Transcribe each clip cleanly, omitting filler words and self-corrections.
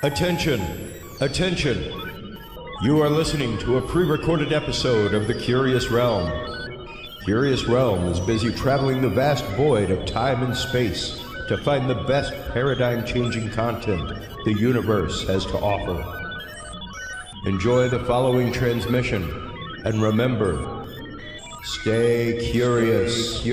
Attention, attention. You are listening to a pre-recorded episode of The Curious Realm. Curious Realm is busy traveling the vast void of time and space to find the best paradigm-changing content the universe has to offer. Enjoy the following transmission, and remember, stay curious.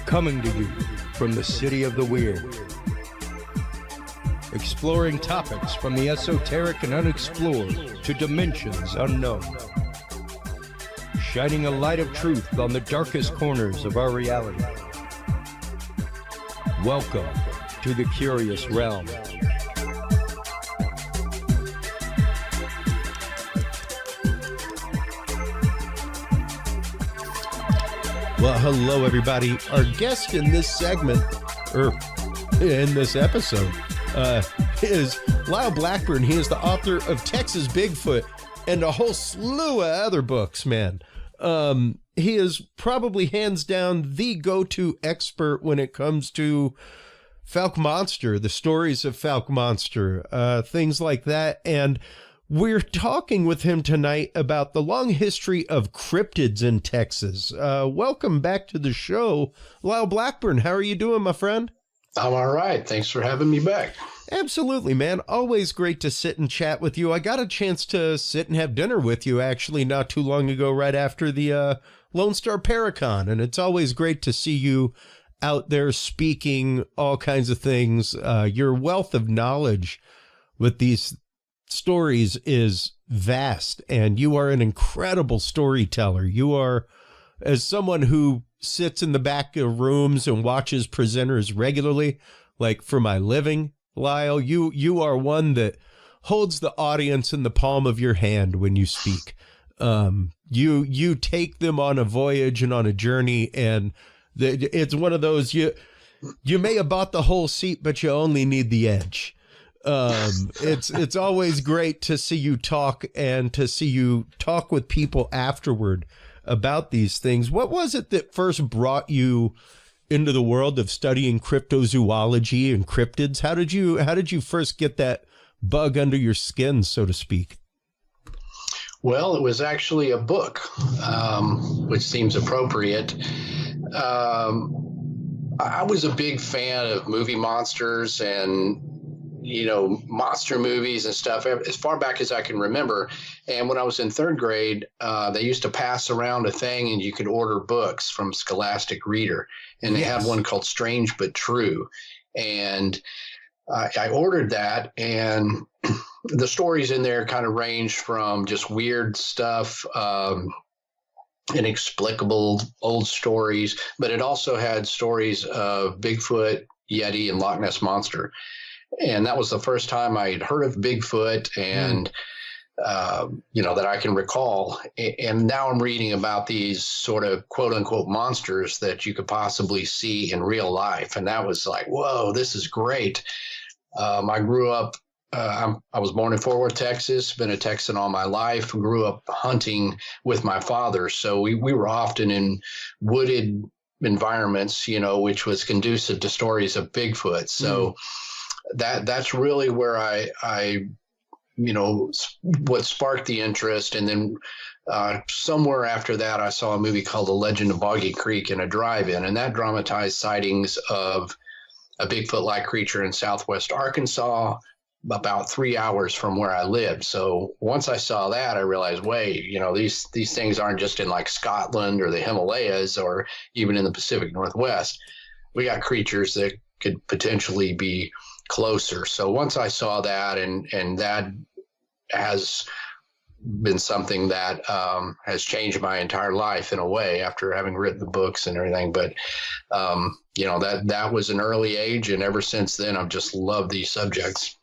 Coming to you from the city of the weird. Exploring topics from the esoteric and unexplored to dimensions unknown. Shining a light of truth on the darkest corners of our reality. Welcome to the Curious Realm. Well, hello, everybody. Our guest in this segment, or in this episode, is Lyle Blackburn. He is the author of Texas Bigfoot and a whole slew of other books, man. He is probably hands down the go-to expert when it comes to Fouke Monster, the stories of Fouke Monster, things like that. And we're talking with him tonight about the long history of cryptids in Texas. Welcome back to the show, Lyle Blackburn. How are you doing, my friend? I'm all right. Thanks for having me back. Absolutely, man. Always great to sit and chat with you. I got a chance to sit and have dinner with you, actually, not too long ago, right after the Lone Star Paracon. And it's always great to see you out there speaking all kinds of things. Your wealth of knowledge with these stories is vast, and you are an incredible storyteller. You are, as someone who sits in the back of rooms and watches presenters regularly, like for my living, Lyle, you are one that holds the audience in the palm of your hand when you speak. You take them on a voyage and on a journey, and it's one of those, you may have bought the whole seat, but you only need the edge. It's always great to see you talk and to see you talk with people afterward about these things. What was it that first brought you into the world of studying cryptozoology and cryptids? How did you first get that bug under your skin, so to speak? Well, it was actually a book, which seems appropriate. I was a big fan of movie monsters and, monster movies and stuff as far back as I can remember. And when I was in third grade, they used to pass around a thing and you could order books from Scholastic Reader. And they had one called Strange But True. And I ordered that, and the stories in there kind of ranged from just weird stuff, inexplicable old stories, but it also had stories of Bigfoot, Yeti, and Loch Ness Monster. And that was the first time I had heard of Bigfoot and, that I can recall. And now I'm reading about these sort of quote unquote monsters that you could possibly see in real life. And that was like, whoa, this is great. I grew up, I was born in Fort Worth, Texas, been a Texan all my life, grew up hunting with my father. So we were often in wooded environments, which was conducive to stories of Bigfoot. So that's really where I what sparked the interest. And then somewhere after that, I saw a movie called The Legend of Boggy Creek in a drive-in, and that dramatized sightings of a Bigfoot-like creature in southwest Arkansas, about 3 hours from where I lived. So once I saw that, I realized, wait, these things aren't just in like Scotland or the Himalayas or even in the Pacific Northwest. We got creatures that could potentially be closer. So once I saw that, and that has been something that has changed my entire life in a way after having written the books and everything. But, that was an early age. And ever since then, I've just loved these subjects.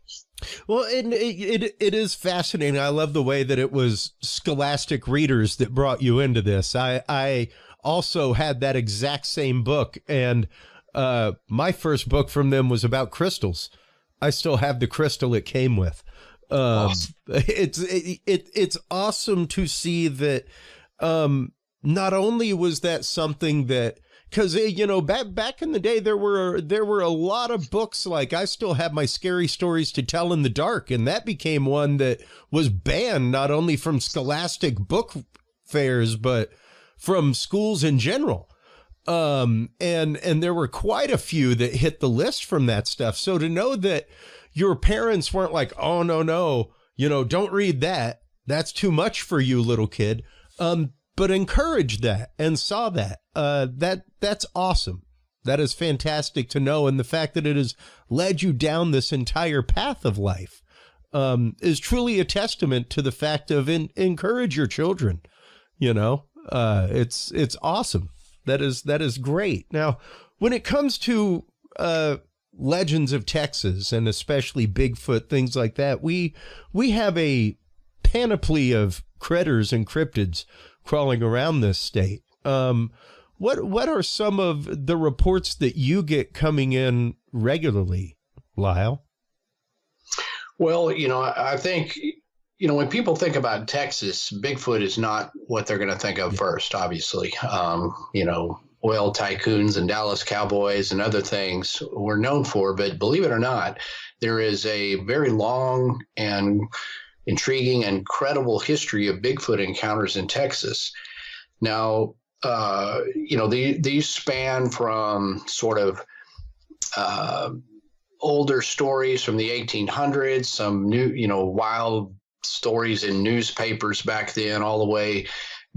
Well, it is fascinating. I love the way that it was Scholastic Readers that brought you into this. I also had that exact same book, and my first book from them was about crystals. I still have the crystal it came with. Awesome. It's awesome to see that. Not only was that something that, because back in the day there were a lot of books, like I still have my Scary Stories to Tell in the Dark, and that became one that was banned not only from Scholastic book fairs but from schools in general. And there were quite a few that hit the list from that stuff. So to know that your parents weren't like, oh, no, don't read that. That's too much for you, little kid. But encouraged that and saw that, that's awesome. That is fantastic to know. And the fact that it has led you down this entire path of life, is truly a testament to the fact of encourage your children. It's awesome. That is great. Now, when it comes to legends of Texas and especially Bigfoot, things like that, we have a panoply of critters and cryptids crawling around this state. What are some of the reports that you get coming in regularly, Lyle? Well, I think, when people think about Texas, Bigfoot is not what they're going to think of first, obviously. Oil tycoons and Dallas Cowboys and other things we're known for. But believe it or not, there is a very long and intriguing and credible history of Bigfoot encounters in Texas. Now, these span from sort of older stories from the 1800s, some new, wild stories in newspapers back then, all the way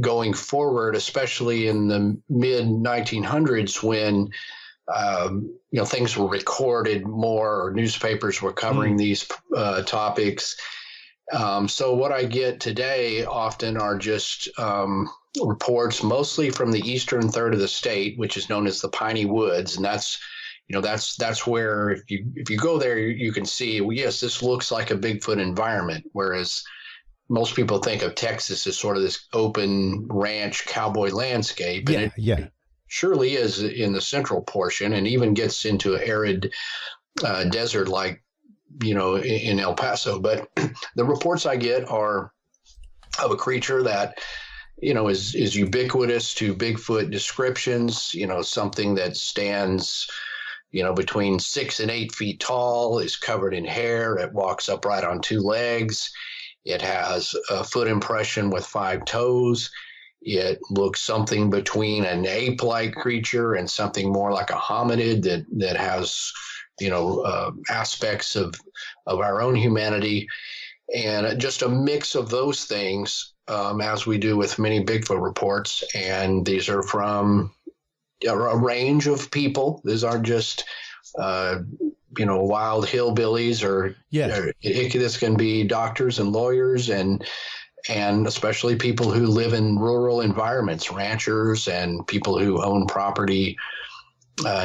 going forward, especially in the mid 1900s when things were recorded more, or newspapers were covering these topics. So what I get today often are just reports mostly from the eastern third of the state, which is known as the Piney Woods. And that's where if you go there, you can see, well, yes, this looks like a Bigfoot environment, whereas most people think of Texas as sort of this open ranch cowboy landscape. And it surely is in the central portion, and even gets into arid desert like, in El Paso. But the reports I get are of a creature that, is ubiquitous to Bigfoot descriptions, something that stands, between 6 and 8 feet tall, is covered in hair. It walks upright on 2 legs. It has a foot impression with 5 toes. It looks something between an ape-like creature and something more like a hominid that has, aspects of our own humanity, and just a mix of those things, as we do with many Bigfoot reports. And these are from a range of people. These aren't just wild hillbillies or this can be doctors and lawyers and especially people who live in rural environments, ranchers and people who own property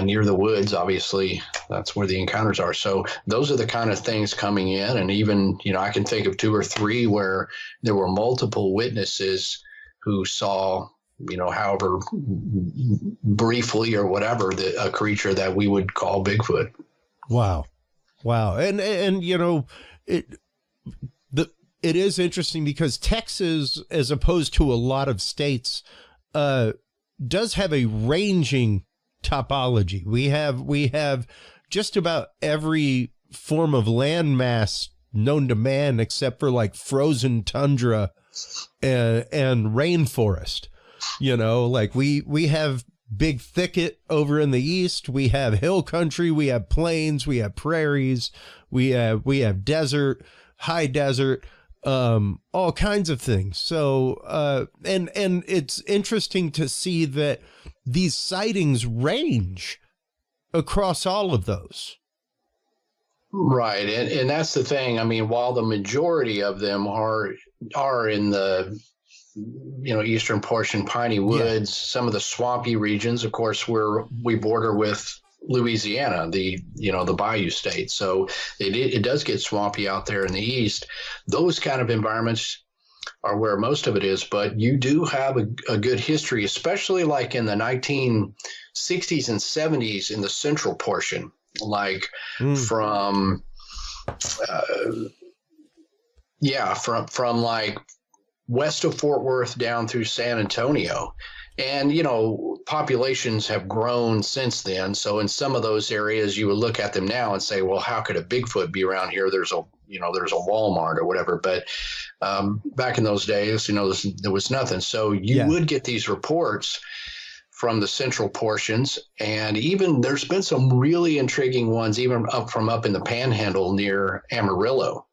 near the woods. Obviously, that's where the encounters are. So those are the kind of things coming in. And even, I can think of 2 or 3 where there were multiple witnesses who saw, however briefly or whatever, a creature that we would call Bigfoot. Wow. And it is interesting because Texas, as opposed to a lot of states, does have a ranging topology. We have just about every form of landmass known to man, except for like frozen tundra and rainforest. Like we have big thicket over in the east. We have hill country. We have plains. We have prairies. We have desert, high desert, all kinds of things. So, and it's interesting to see that these sightings range across all of those. Right. And that's the thing. I mean, while the majority of them are in the, eastern portion, piney woods, some of the swampy regions, of course, where we border with Louisiana, the bayou state. So it does get swampy out there in the east. Those kind of environments are where most of it is, but you do have a good history, especially like in the 1960s and 70s in the central portion, like from like west of Fort Worth down through San Antonio. And, populations have grown since then. So in some of those areas, you would look at them now and say, well, how could a Bigfoot be around here? There's a Walmart or whatever. But back in those days, there was nothing. So you would get these reports from the central portions. And even there's been some really intriguing ones, even up in the Panhandle near Amarillo,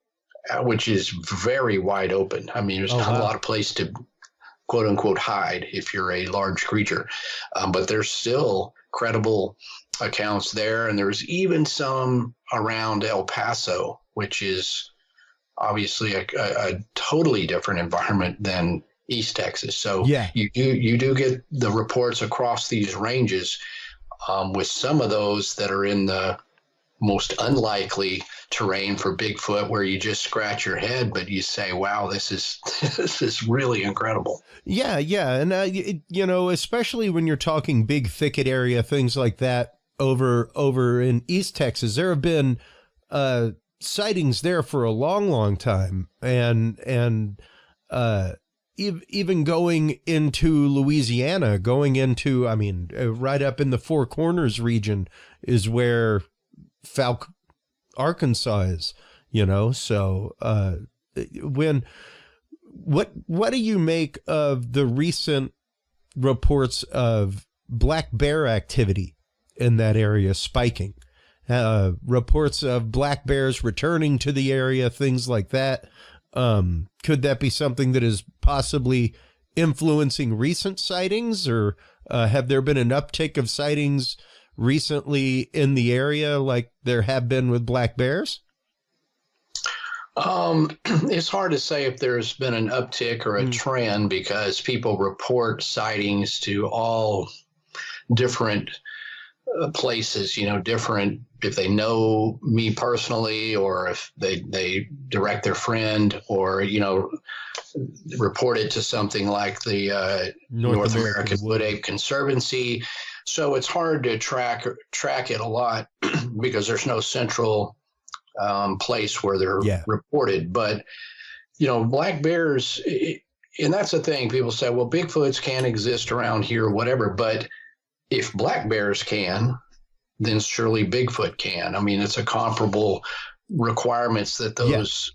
which is very wide open. I mean, there's not a lot of place to quote unquote hide if you're a large creature, but there's still credible accounts there. And there's even some around El Paso, which is obviously a totally different environment than East Texas. So you do get the reports across these ranges, with some of those that are in the most unlikely terrain for Bigfoot, where you just scratch your head, but you say, wow, this is really incredible. Yeah. And, especially when you're talking big thicket area, things like that over in East Texas, there have been sightings there for a long, long time. And even going into Louisiana, right up in the Four Corners region is where Falk, Arkansas is, so what do you make of the recent reports of black bear activity in that area spiking? Reports of black bears returning to the area, things like that. Could that be something that is possibly influencing recent sightings, or have there been an uptick of sightings recently in the area like there have been with black bears? It's hard to say if there's been an uptick or a trend, because people report sightings to all different places, different, if they know me personally, or if they direct their friend, or, report it to something like the North American Wood Ape Conservancy. So it's hard to track it a lot because there's no central place where they're reported. But, black bears, and that's the thing. People say, well, Bigfoots can't exist around here, whatever. But if black bears can, then surely Bigfoot can. I mean, it's a comparable requirements that those,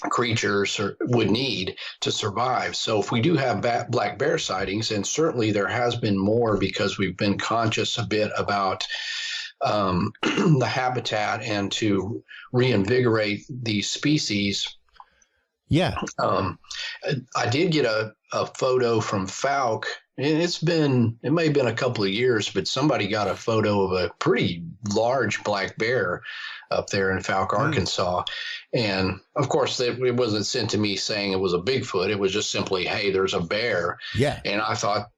creatures would need to survive. So if we do have black bear sightings, and certainly there has been more because we've been conscious a bit about the habitat and to reinvigorate these species. Yeah. I did get a photo from Falk, and it may have been a couple of years, but somebody got a photo of a pretty large black bear up there in Falk, Arkansas. And of course, it wasn't sent to me saying it was a Bigfoot. It was just simply, hey, there's a bear. Yeah. And I thought,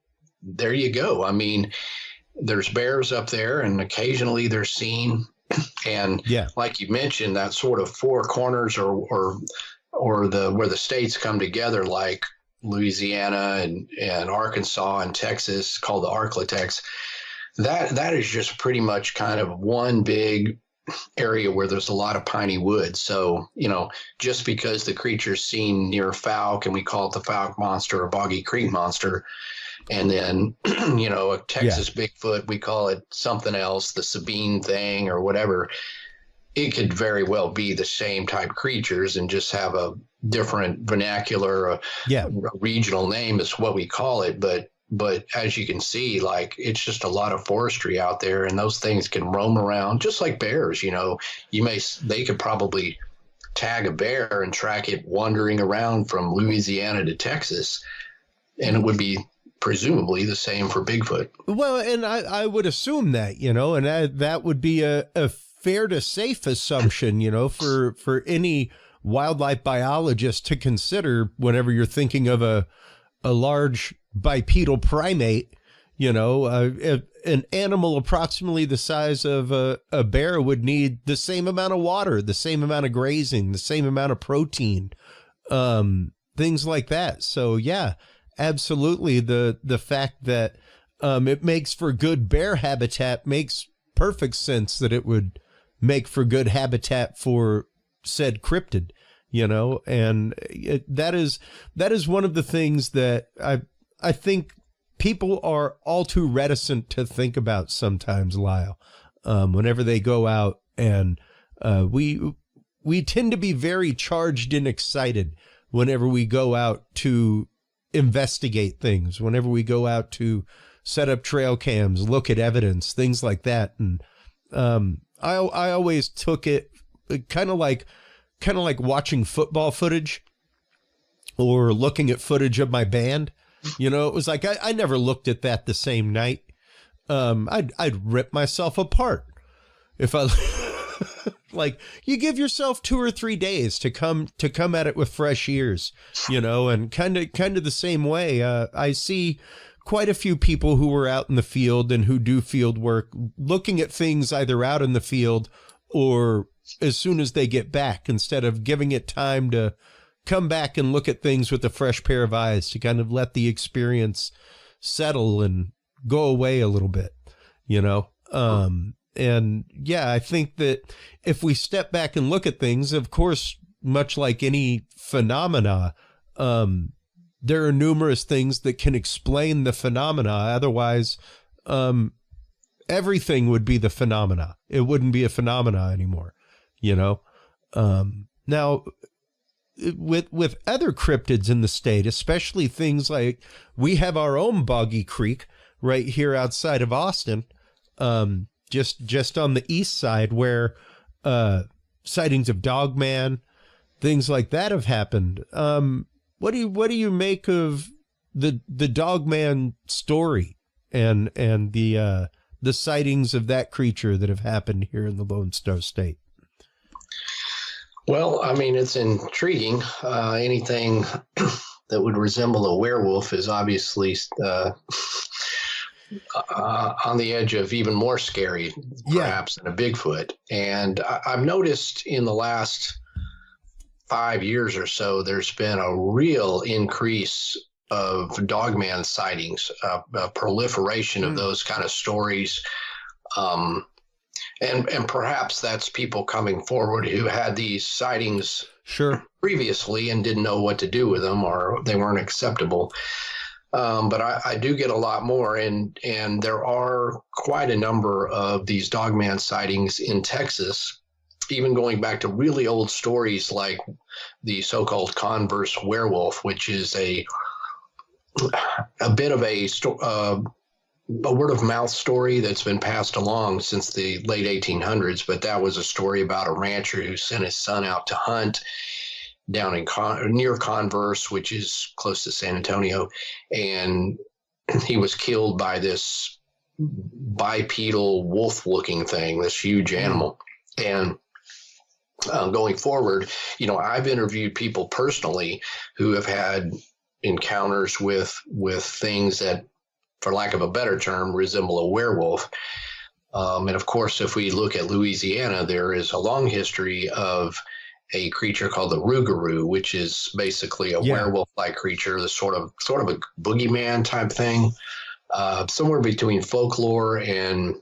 there you go. I mean, there's bears up there, and occasionally they're seen. And like you mentioned, that sort of four corners or where the states come together, like Louisiana and Arkansas and Texas, called the Arklatex, that is just pretty much kind of one big area where there's a lot of piney wood. So, just because the creature's seen near Falk, and we call it the Falk monster or Boggy Creek monster, and then, a Texas Bigfoot, we call it something else, the Sabine thing or whatever, it could very well be the same type creatures and just have a different vernacular, a regional name is what we call it. But as you can see, like, it's just a lot of forestry out there, and those things can roam around just like bears. They could probably tag a bear and track it wandering around from Louisiana to Texas, and it would be presumably the same for Bigfoot. Well, and I would assume that, and that would be a fair to safe assumption, for any wildlife biologist to consider whenever you're thinking of a large bipedal primate. An animal approximately the size of a bear would need the same amount of water, the same amount of grazing, the same amount of protein, things like that. So yeah, absolutely. The fact that it makes for good bear habitat makes perfect sense that it would make for good habitat for said cryptid, and that is one of the things that I think people are all too reticent to think about sometimes, Lyle, whenever they go out, and we tend to be very charged and excited whenever we go out to investigate things, whenever we go out to set up trail cams, look at evidence, things like that. And I always took it kind of like watching football footage or looking at footage of my band. It was like I never looked at that the same night. I'd rip myself apart if I like, you give yourself 2 or 3 days to come at it with fresh ears, and kind of the same way. I see quite a few people who are out in the field and who do field work looking at things either out in the field or as soon as they get back, instead of giving it time to come back and look at things with a fresh pair of eyes to kind of let the experience settle and go away a little bit, and yeah, I think that if we step back and look at things, of course, much like any phenomena, there are numerous things that can explain the phenomena. Otherwise, everything would be the phenomena. It wouldn't be a phenomena anymore, Now, with other cryptids in the state, especially things like, we have our own Boggy Creek right here outside of Austin, just on the east side, where sightings of Dogman, things like that have happened. What do you make of the Dogman story and the sightings of that creature that have happened here in the Lone Star State? Well, I mean, it's intriguing. Anything that would resemble a werewolf is obviously on the edge of even more scary, perhaps, than a Bigfoot. And I've noticed in the last 5 years or so, there's been a real increase of Dogman sightings, a proliferation of those kind of stories. And perhaps that's people coming forward who had these sightings previously and didn't know what to do with them, or they weren't acceptable. But I do get a lot more, and there are quite a number of these Dogman sightings in Texas. even going back to really old stories like the so-called converse werewolf, which is a bit of a word of mouth story that's been passed along since the late 1800s. But that was a story about a rancher who sent his son out to hunt down in near Converse, which is close to San Antonio, and he was killed by this bipedal wolf-looking thing, this huge animal. And going forward, I've interviewed people personally who have had encounters with things that, for lack of a better term, resemble a werewolf. And of course, if we look at Louisiana, there is a long history of a creature called the rougarou, which is basically a werewolf-like creature, the sort of a boogeyman type thing, somewhere between folklore and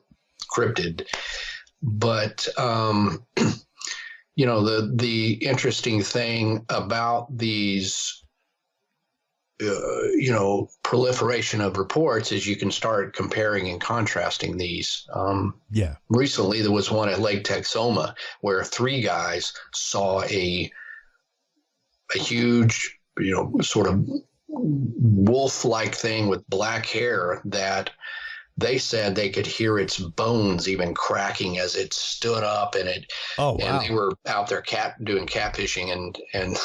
cryptid. But the interesting thing about these proliferation of reports is you can start comparing and contrasting these. Recently, there was one at Lake Texoma where 3 guys saw a huge, sort of wolf-like thing with black hair that they said they could hear its bones even cracking as it stood up, and they were out there doing catfishing, and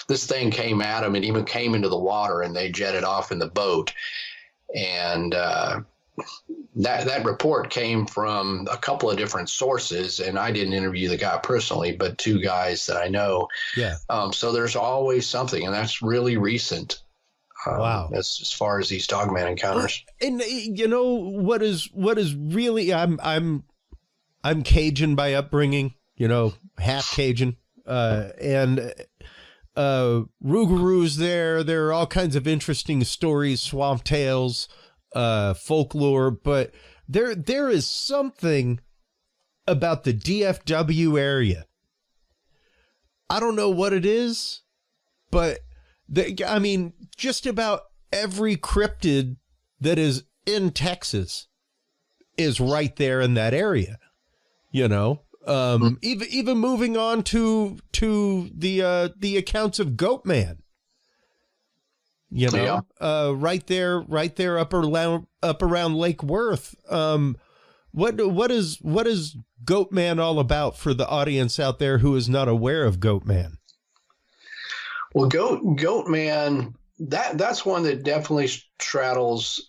this thing came at them and even came into the water, and they jetted off in the boat. And that report came from a couple of different sources, and I didn't interview the guy personally, but 2 guys that I know. So there's always something, and that's really recent. Wow. As far as these Dogman encounters. And what is really, I'm Cajun by upbringing, half Cajun, and rougarous there are all kinds of interesting stories, swamp tales, folklore, but there is something about the DFW area. I don't know what it is, but just about every cryptid that is in Texas is right there in that area, even moving on to the accounts of Goatman, right there up around Lake Worth. What is Goatman all about for the audience out there who is not aware of Goatman? Well, Goatman, that's one that definitely straddles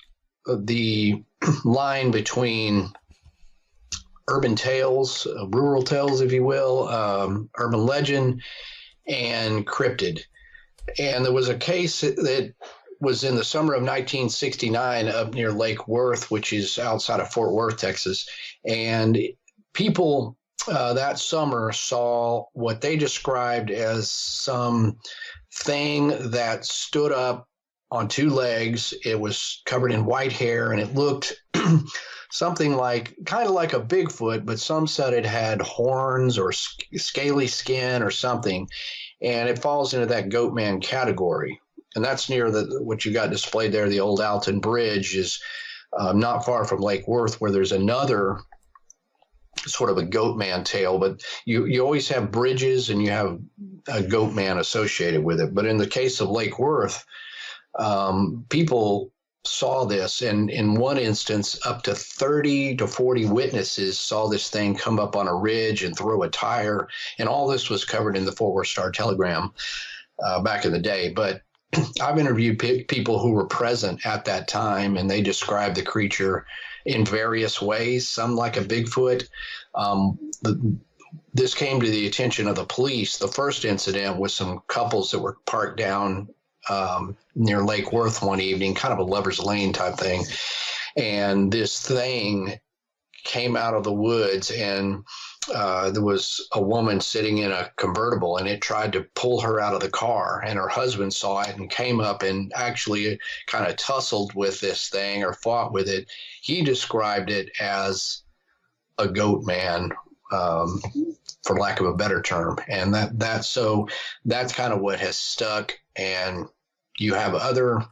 the line between urban tales, rural tales, if you will, urban legend, and cryptid. And there was a case that was in the summer of 1969 up near Lake Worth, which is outside of Fort Worth, Texas. And people that summer saw what they described as some thing that stood up on 2 legs. It was covered in white hair, and it looked something kind of like a Bigfoot, but some said it had horns or scaly skin or something. And it falls into that Goatman category. And that's near what you got displayed there. The old Alton Bridge is not far from Lake Worth, where there's another sort of a Goatman tale, but you always have bridges and you have a Goatman associated with it. But in the case of Lake Worth, people saw this, and in one instance, up to 30 to 40 witnesses saw this thing come up on a ridge and throw a tire, and all this was covered in the Fort Worth Star-Telegram back in the day. But I've interviewed people who were present at that time, and they described the creature in various ways, some like a Bigfoot. This came to the attention of the police. The first incident was some couples that were parked down near Lake Worth one evening, kind of a lover's lane type thing. And this thing came out of the woods, and there was a woman sitting in a convertible, and it tried to pull her out of the car, and her husband saw it and came up and actually kind of tussled with this thing or fought with it. He described it as a Goatman, for lack of a better term. And that's kind of what has stuck. And you have other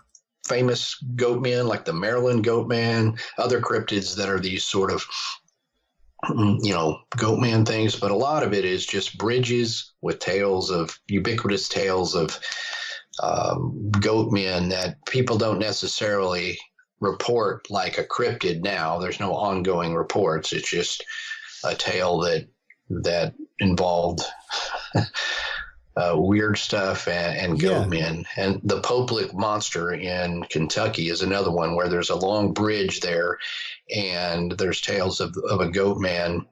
famous Goatmen like the Maryland Goatman, other cryptids that are these sort of Goatman things, but a lot of it is just bridges with ubiquitous tales of goatmen that people don't necessarily report like a cryptid now. There's no ongoing reports. It's just a tale that involved weird stuff and goatmen. And the Popelik monster in Kentucky is another one where there's a long bridge there, and there's tales of a goatman.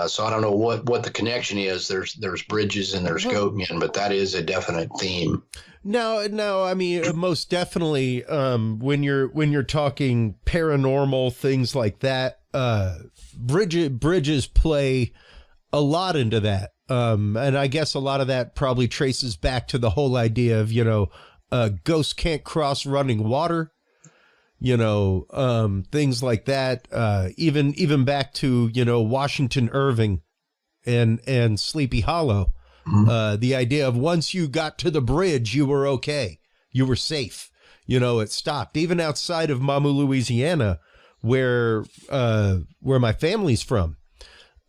So I don't know what the connection is. There's bridges and there's goatmen, but that is a definite theme. No, I mean, most definitely. When you're talking paranormal things like that, bridges play a lot into that. And I guess a lot of that probably traces back to the whole idea of, ghosts can't cross running water, things like that. Even back to, Washington Irving and Sleepy Hollow. Mm-hmm. The idea of once you got to the bridge, you were okay. You were safe. It stopped. Even outside of Mamou, Louisiana, where my family's from.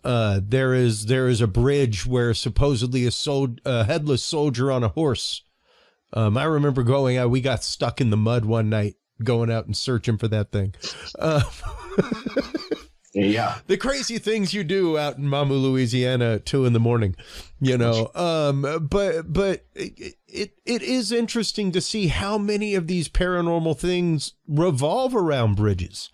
There is a bridge where supposedly a headless soldier on a horse. I remember going out. We got stuck in the mud one night, going out and searching for that thing. Yeah, the crazy things you do out in Mamou, Louisiana, at 2 a.m. But it is interesting to see how many of these paranormal things revolve around bridges.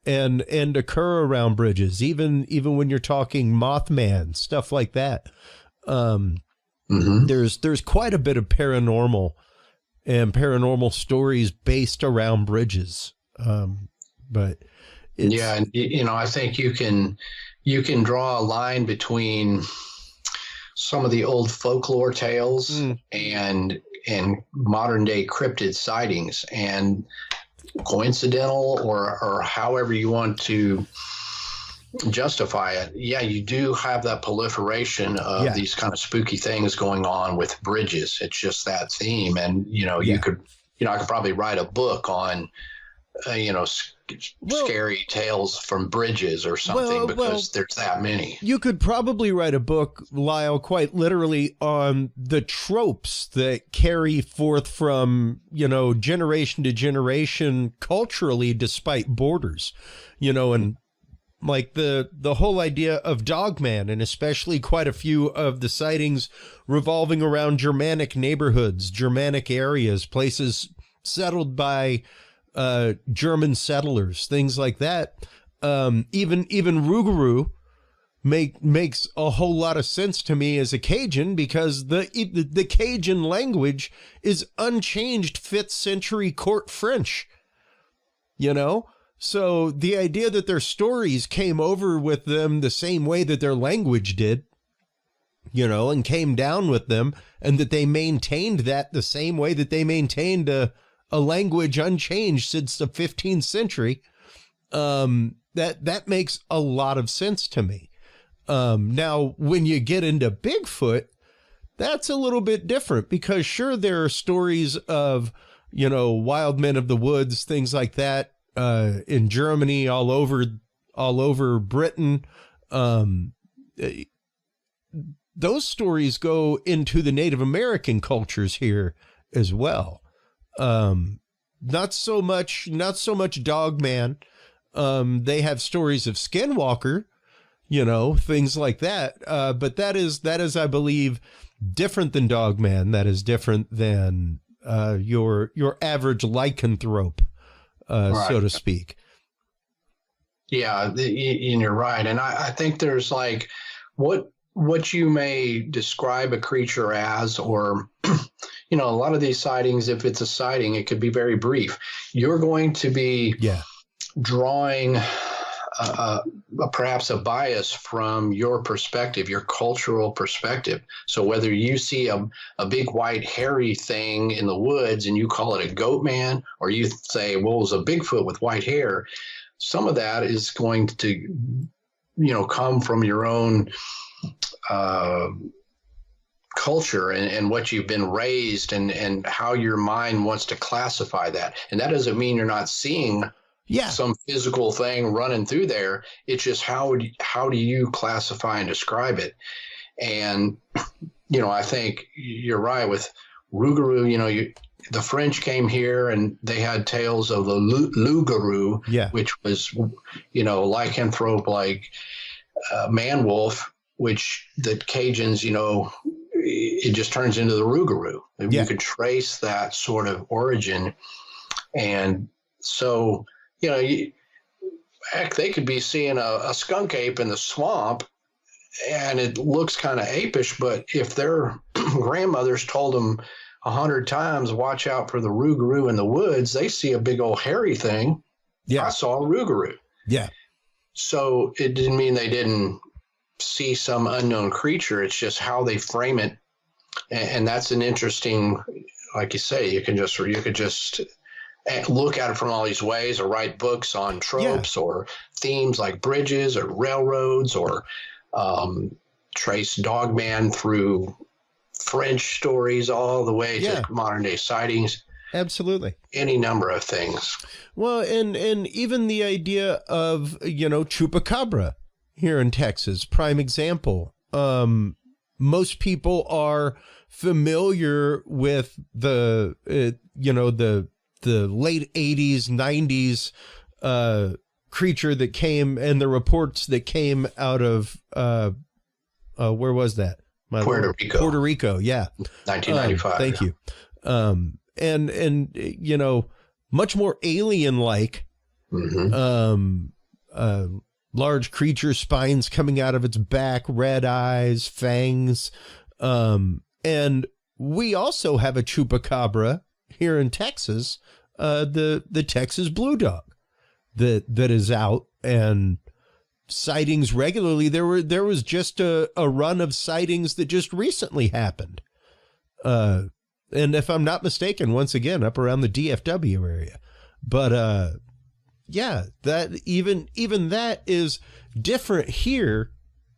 And occur around bridges, even when you're talking Mothman, stuff like that. There's quite a bit of paranormal stories based around bridges. But I think you can draw a line between some of the old folklore tales and modern day cryptid sightings, and coincidental or however you want to justify it. Yeah, you do have that proliferation of these kind of spooky things going on with bridges. It's just that theme. And, I could probably write a book on, scary tales from bridges or something, because there's that many. You could probably write a book, Lyle, quite literally, on the tropes that carry forth from, generation to generation culturally, despite borders, and like the whole idea of Dogman, and especially quite a few of the sightings revolving around Germanic neighborhoods, Germanic areas, places settled by German settlers, things like that. Even Rougarou makes a whole lot of sense to me as a Cajun, because the Cajun language is unchanged 5th century court French, so the idea that their stories came over with them the same way that their language did, and came down with them, and that they maintained that the same way that they maintained a language unchanged since the 15th century. That makes a lot of sense to me. Now, when you get into Bigfoot, that's a little bit different, because sure, there are stories of, wild men of the woods, things like that, in Germany, all over Britain. Those stories go into the Native American cultures here as well. Not so much Dogman. They have stories of Skinwalker, things like that. But that is, I believe, different than Dogman. That is different than your average lycanthrope, right, so to speak. Yeah, and you're right. And I think there's like what you may describe a creature as, or a lot of these sightings, if it's a sighting, it could be very brief. You're going to be drawing perhaps a bias from your perspective, your cultural perspective. So whether you see a big white hairy thing in the woods and you call it a goat man, or you say, well, it was a Bigfoot with white hair, some of that is going to, come from your own culture and what you've been raised and how your mind wants to classify that. And that doesn't mean you're not seeing some physical thing running through there. It's just how do you classify and describe it? And, I think you're right with Rougarou. The French came here and they had tales of the loup-garou, which was, lycanthrope like man wolf, which the Cajuns, it just turns into the rougarou. You could trace that sort of origin. And so, heck, they could be seeing a skunk ape in the swamp and it looks kind of apish, but if their grandmothers told them 100 times, watch out for the rougarou in the woods, they see a big old hairy thing. I saw a rougarou. So it didn't mean they didn't see some unknown creature. It's just how they frame it. And that's an interesting, like you say, you could just look at it from all these ways, or write books on tropes or themes like bridges or railroads, or trace Dogman through French stories all the way to modern day sightings. Absolutely. Any number of things. Well, and even the idea of, Chupacabra here in Texas, prime example. Most people are familiar with the late 80s, 90s creature that came, and the reports that came out of, where was that? Puerto Rico. Puerto Rico, yeah. 1995. Thank you. And much more alien-like, large creature spines coming out of its back, red eyes, fangs. And we also have a Chupacabra here in Texas, the Texas blue dog that is out and sightings regularly. There was just a run of sightings that just recently happened. And if I'm not mistaken, once again, up around the DFW area. But that even that is different here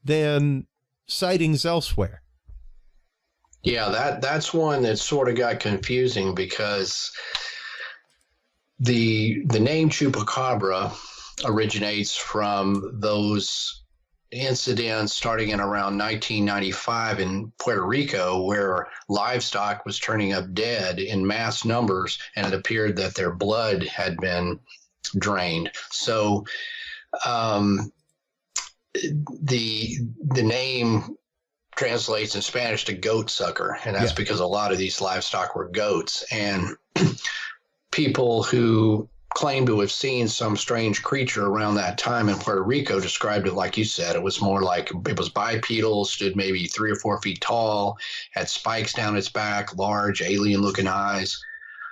than sightings elsewhere. Yeah, that's one that sort of got confusing, because the name Chupacabra originates from those incidents starting in around 1995 in Puerto Rico, where livestock was turning up dead in mass numbers, and it appeared that their blood had been drained. So the name translates in Spanish to goat sucker, and that's because a lot of these livestock were goats. And people who claimed to have seen some strange creature around that time in Puerto Rico described it like you said. It was more like it was bipedal, stood maybe 3 or 4 feet tall, had spikes down its back, large alien-looking eyes,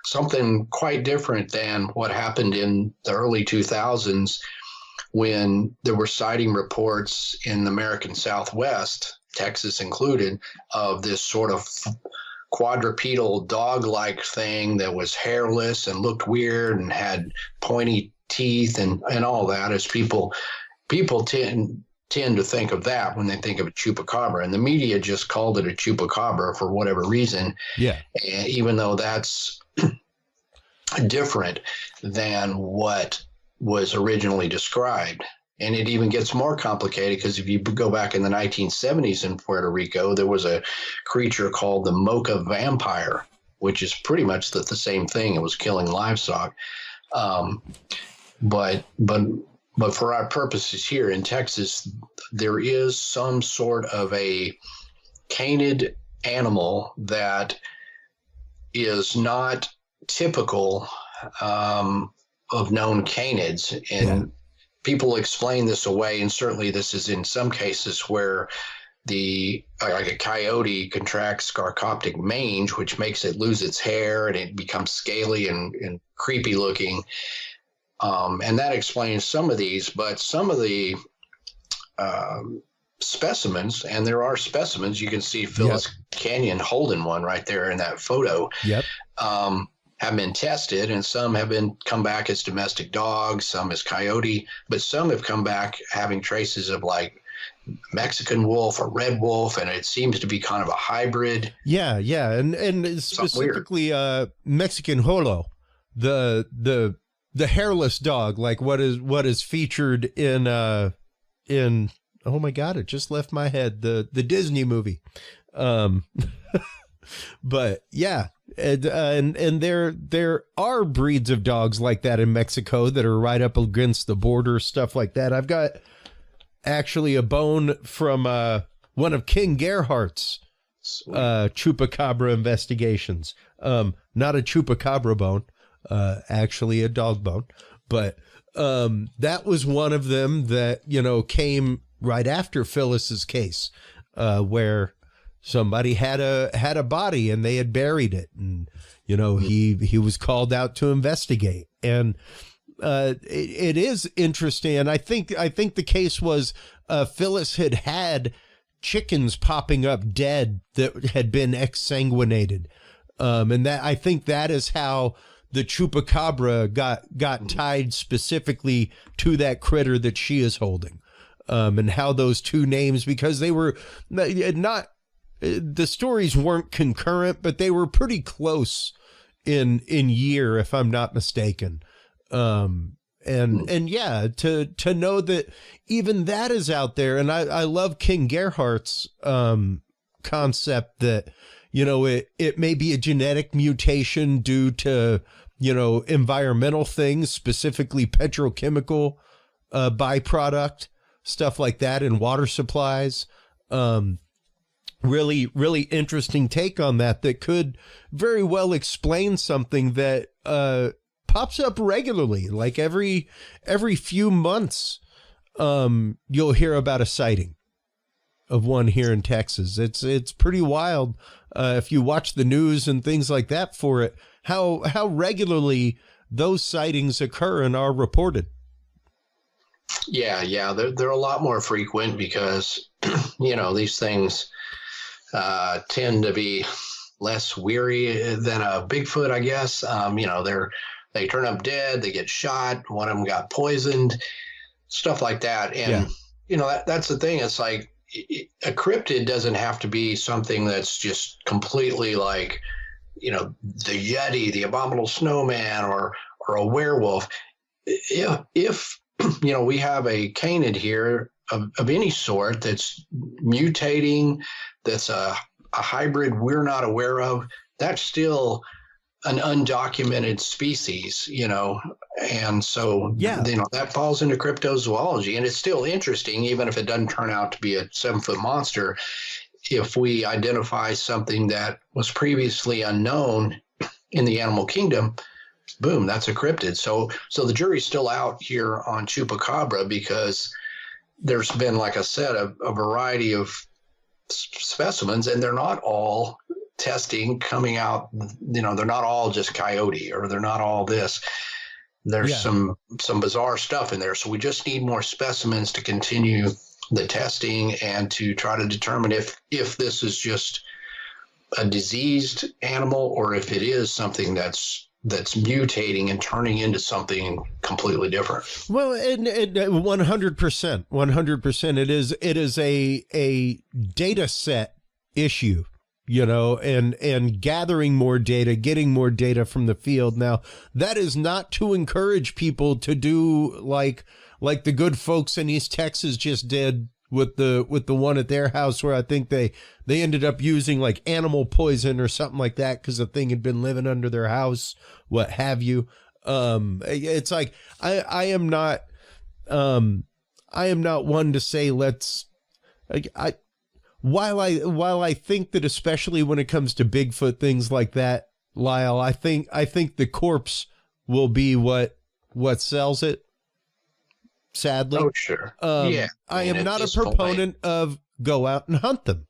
something quite different than what happened in the early 2000s when there were sighting reports in the American Southwest, Texas included, of this sort of quadrupedal dog-like thing that was hairless and looked weird and had pointy teeth and all that, as people tend to think of that when they think of a Chupacabra. And the media just called it a Chupacabra for whatever reason. Yeah. And even though that's different than what was originally described. And it even gets more complicated, because if you go back in the 1970s in Puerto Rico, there was a creature called the Mocha vampire, which is pretty much the same thing. It was killing livestock. But for our purposes here in Texas, there is some sort of a canid animal that is not typical of known canids. And people explain this away, and certainly this is in some cases where like a coyote contracts scarcoptic mange, which makes it lose its hair and it becomes scaly and creepy looking. And that explains some of these, but some of the specimens, and there are specimens, you can see Phyllis Canyon holding one right there in that photo. Have been tested, and some have come back as domestic dogs, some as coyote, but some have come back having traces of like Mexican wolf or red wolf, and it seems to be kind of a hybrid. And specifically Mexican holo, the the hairless dog, like what is featured in oh my God, it just left my head, the Disney movie. But yeah, and there are breeds of dogs like that in Mexico that are right up against the border, stuff like that. I've got actually a bone from one of King Gerhardt's Chupacabra investigations. Not a Chupacabra bone, actually a dog bone, but that was one of them that, you know, came right after Phyllis's case, where somebody had a body and they had buried it, and you know, he was called out to investigate. And it is interesting, and I think the case was Phyllis had chickens popping up dead that had been exsanguinated, and that, I think that is how the Chupacabra got tied specifically to that critter that she is holding, and how those two names, because they were not, the stories weren't concurrent, but they were pretty close in year, if I'm not mistaken. And yeah, to know that even that is out there. And I love King Gerhardt's concept that, you know, it may be a genetic mutation due to, you know, environmental things, specifically petrochemical byproduct, stuff like that, in water supplies. Really, really interesting take on that could very well explain something that pops up regularly, like every few months. You'll hear about a sighting of one here in Texas. It's pretty wild if you watch the news and things like that for it, how regularly those sightings occur and are reported. Yeah, they're a lot more frequent because you know, these things tend to be less weary than a Bigfoot, I guess. You know, they turn up dead, they get shot, one of them got poisoned, stuff like that. And, you know, that's the thing. It's like a cryptid doesn't have to be something that's just completely like, you know, the Yeti, the abominable snowman, or a werewolf. If you know, we have a canid here of any sort that's mutating, that's a hybrid we're not aware of, that's still an undocumented species, you know. And so, you know, that falls into cryptozoology, and it's still interesting, even if it doesn't turn out to be a 7-foot monster. If we identify something that was previously unknown in the animal kingdom, boom, that's a cryptid. So the jury's still out here on Chupacabra because there's been, like I said, a variety of specimens, and they're not all testing coming out. You know, they're not all just coyote, or they're not all this. There's some bizarre stuff in there. So we just need more specimens to continue the testing and to try to determine if this is just a diseased animal, or if it is something that's mutating and turning into something completely different. Well, and 100%, it is a data set issue, you know, and gathering more data, getting more data from the field. Now, that is not to encourage people to do like the good folks in East Texas just did with the one at their house, where I think they ended up using like animal poison or something like that because the thing had been living under their house, what have you. It's like I am not one to say while I think that, especially when it comes to Bigfoot, things like that, Lyle, I think the corpse will be what sells it. Sadly. Oh, sure. I am not a proponent of go out and hunt them,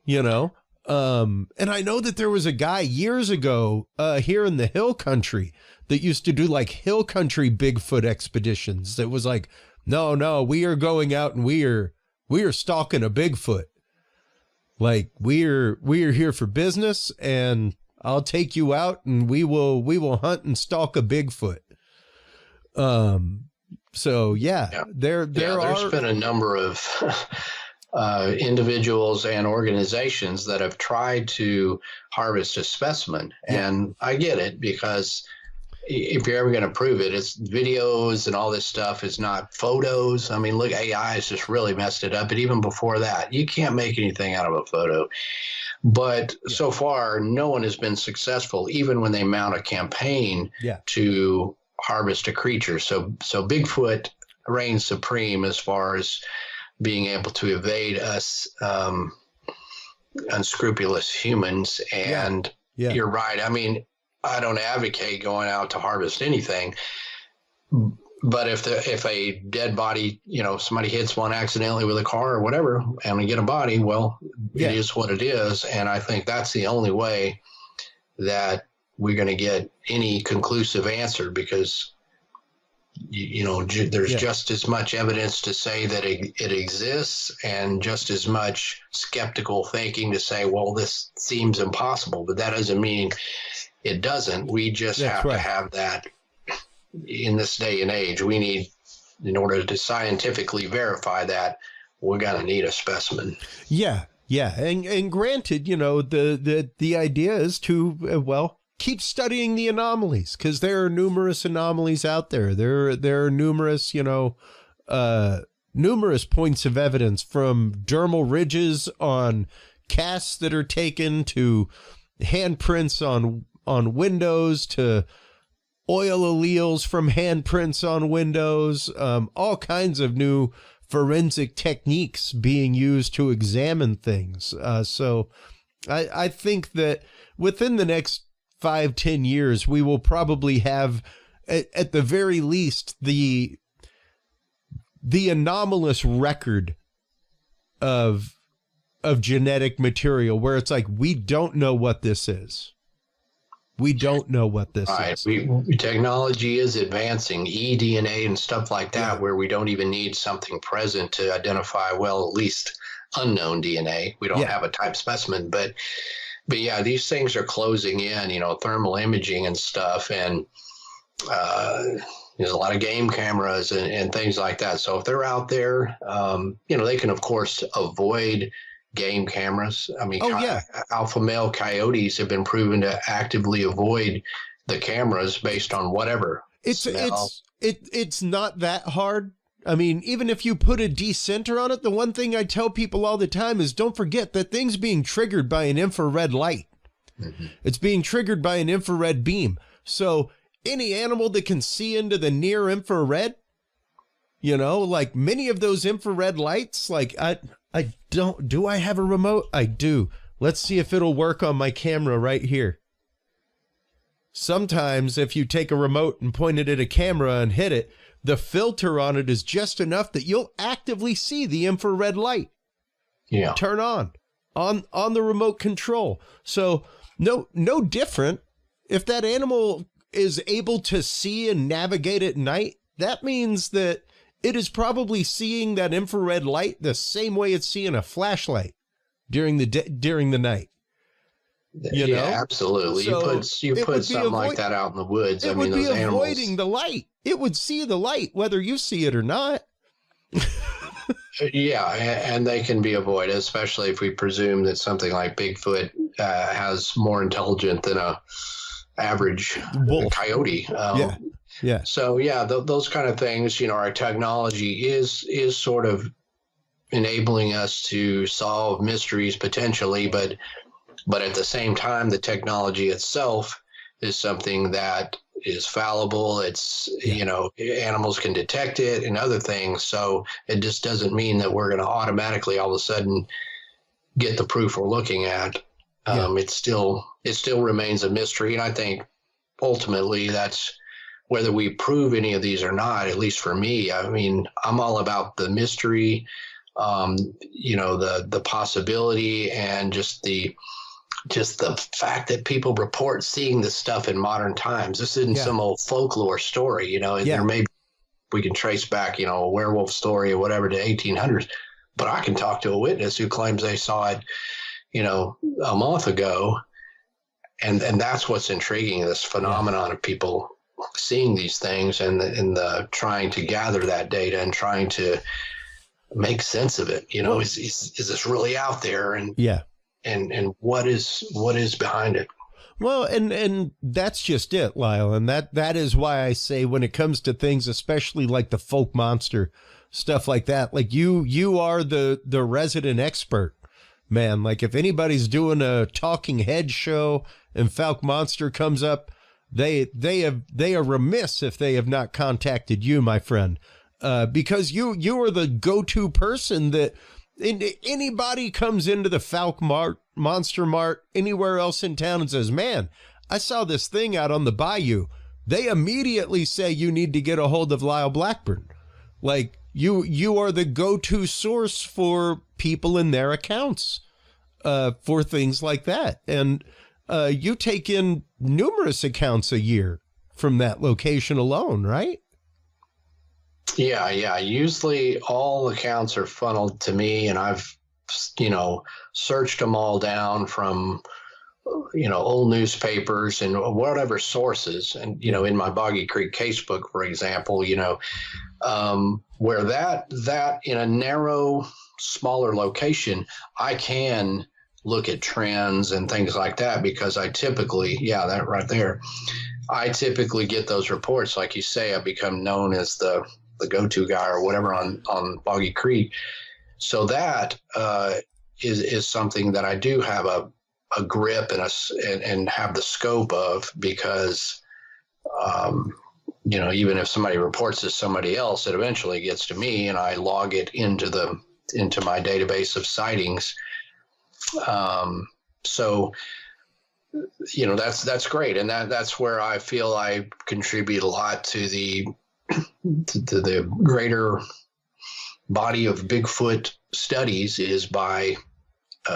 you know. And I know that there was a guy years ago here in the hill country that used to do like hill country Bigfoot expeditions. That was like, no, we are going out and we are stalking a Bigfoot. Like we are here for business, and I'll take you out and we will hunt and stalk a Bigfoot. So there's been a number of individuals and organizations that have tried to harvest a specimen, and I get it, because if you're ever going to prove it, it's videos and all this stuff is not photos. I mean, look, AI has just really messed it up. But even before that, you can't make anything out of a photo. But so far, no one has been successful, even when they mount a campaign to harvest a creature. So Bigfoot reigns supreme as far as being able to evade us unscrupulous humans. And you're right. I mean, I don't advocate going out to harvest anything, but if a dead body, somebody hits one accidentally with a car or whatever, and we get a body, well, it is what it is. And I think that's the only way that we're going to get any conclusive answer, because there's just as much evidence to say that it exists, and just as much skeptical thinking to say, well, this seems impossible, but that doesn't mean it doesn't. We just have to have that in this day and age. We need, in order to scientifically verify that, we're going to need a specimen. Yeah. And granted, the idea is to, keep studying the anomalies, because there are numerous anomalies out there. There are numerous, numerous points of evidence, from dermal ridges on casts that are taken, to handprints on windows, to oil alleles from handprints on windows, all kinds of new forensic techniques being used to examine things. So I think that within the next 5-10 years, we will probably have, at the very least, the anomalous record of genetic material, where it's like, we don't know what this is. We don't know what this is. Technology is advancing, eDNA and stuff like that, where we don't even need something present to identify, at least unknown DNA. We don't have a type specimen, but yeah, these things are closing in, thermal imaging and stuff. And there's a lot of game cameras and things like that. So if they're out there, they can, of course, avoid game cameras. I mean, alpha male coyotes have been proven to actively avoid the cameras based on whatever. It's not that hard. I mean, even if you put a decenter on it, the one thing I tell people all the time is, don't forget that thing's being triggered by an infrared light. Mm-hmm. It's being triggered by an infrared beam. So any animal that can see into the near infrared, like many of those infrared lights, like do I have a remote? I do. Let's see if it'll work on my camera right here. Sometimes if you take a remote and point it at a camera and hit it, the filter on it is just enough that you'll actively see the infrared light turn on the remote control. So no different. If that animal is able to see and navigate at night, that means that it is probably seeing that infrared light the same way it's seeing a flashlight during the night. Yeah, absolutely. So you put something like that out in the woods. It would be avoiding the light. It would see the light, whether you see it or not. Yeah, and they can be avoided, especially if we presume that something like Bigfoot has more intelligence than a average coyote. Yeah. So those kind of things. Our technology is sort of enabling us to solve mysteries potentially, but at the same time, the technology itself is something that is fallible. It's, animals can detect it and other things. So it just doesn't mean that we're going to automatically all of a sudden get the proof we're looking at. It still remains a mystery. And I think ultimately that's whether we prove any of these or not, at least for me. I mean, I'm all about the mystery, the possibility, and just the fact that people report seeing this stuff in modern times. This isn't some old folklore story, there may be, we can trace back, a werewolf story or whatever to 1800s, but I can talk to a witness who claims they saw it, a month ago. And that's what's intriguing, this phenomenon of people seeing these things and the trying to gather that data and trying to make sense of it. Is this really out there? And what is behind it? Well, and that's just it, Lyle. And that is why I say when it comes to things, especially like the folk monster stuff like that, like you are the resident expert, man. Like if anybody's doing a talking head show and Falk Monster comes up, they are remiss if they have not contacted you, my friend, because you are the go-to person that anybody comes into the Falk Monster Mart anywhere else in town and says, man, I saw this thing out on the bayou. They immediately say you need to get a hold of Lyle Blackburn. Like you are the go-to source for people in their accounts for things like that. And you take in numerous accounts a year from that location alone, right? Yeah. Usually all accounts are funneled to me, and I've, searched them all down from, old newspapers and whatever sources. And, in my Boggy Creek casebook, for example, where that in a narrow, smaller location, I can look at trends and things like that, because I typically, that right there, I typically get those reports. Like you say, I become known as the go-to guy or whatever on Boggy Creek. So that is something that I do have a grip and have the scope of, because, even if somebody reports to somebody else, it eventually gets to me, and I log it into my database of sightings. So, that's great. And that's where I feel I contribute a lot to the greater body of Bigfoot studies, is by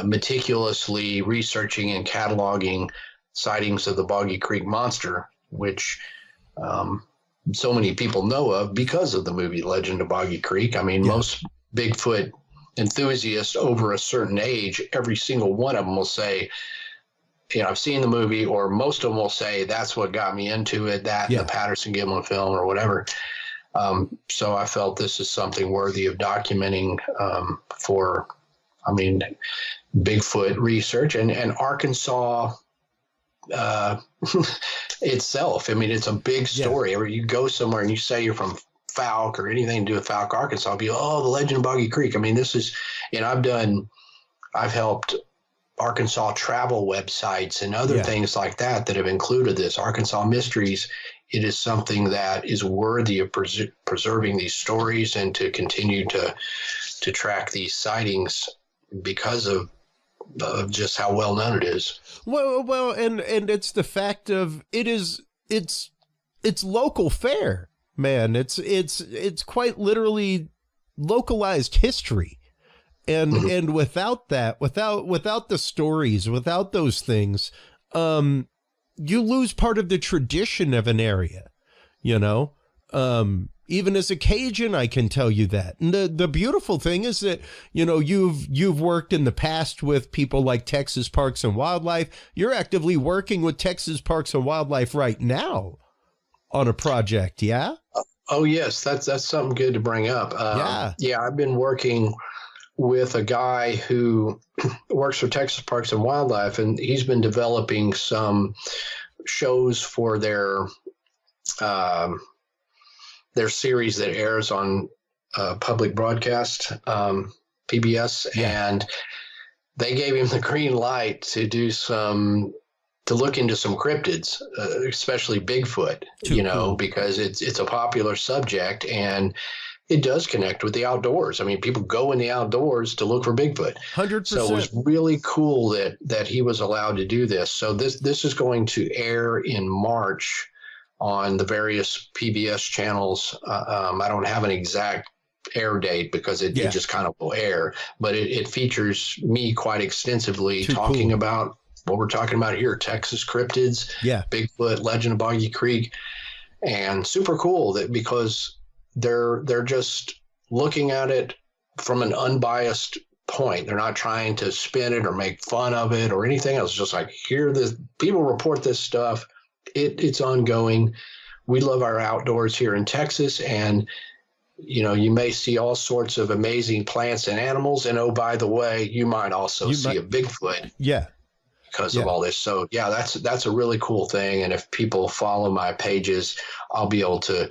meticulously researching and cataloging sightings of the Boggy Creek monster, which so many people know of because of the movie Legend of Boggy Creek. I mean, most Bigfoot enthusiasts over a certain age, every single one of them will say, I've seen the movie, or most of them will say that's what got me into it, and the Patterson Gimlin film or whatever. So I felt this is something worthy of documenting for Bigfoot research and Arkansas itself. I mean, it's a big story. Or you go somewhere and you say you're from Falk or anything to do with Falk, Arkansas, the Legend of Boggy Creek. I mean, this is, I've helped Arkansas travel websites and other things like that have included this. Arkansas Mysteries. It is something that is worthy of preserving these stories and to continue to track these sightings because of just how well known it is. Well, and it's the fact of it's local fare, man. It's quite literally localized history. And without that, without the stories, without those things, you lose part of the tradition of an area, even as a Cajun, I can tell you that. And the beautiful thing is that, you've worked in the past with people like Texas Parks and Wildlife. You're actively working with Texas Parks and Wildlife right now on a project. Yeah. Oh yes. That's something good to bring up. I've been working with a guy who works for Texas Parks and Wildlife, and he's been developing some shows for their series that airs on public broadcast, PBS, and they gave him the green light to do to look into some cryptids, especially Bigfoot, cool. Because it's a popular subject and it does connect with the outdoors. I mean, people go in the outdoors to look for Bigfoot. 100%. So it was really cool that he was allowed to do this. So this is going to air in March on the various PBS channels. I don't have an exact air date because it just kind of will air, but it features me quite extensively talking about what we're talking about here, Texas cryptids, Bigfoot, Legend of Boggy Creek, and super cool that because they're just looking at it from an unbiased point. They're not trying to spin it or make fun of it or anything else. Just like, people report this stuff. It's ongoing. We love our outdoors here in Texas, and you may see all sorts of amazing plants and animals. And oh, by the way, you might also see a Bigfoot. Yeah. because of all this. So yeah, that's a really cool thing. And if people follow my pages, I'll be able to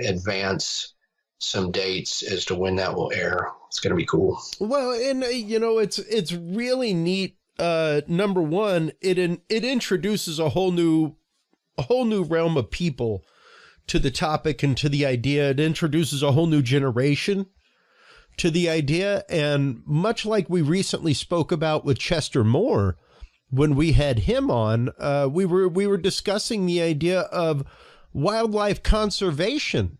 advance some dates as to when that will air. It's going to be cool. Well, and it's really neat. Number one, it introduces a whole new realm of people to the topic and to the idea. It introduces a whole new generation to the idea. And much like we recently spoke about with Chester Moore, when we had him on, we were discussing the idea of wildlife conservation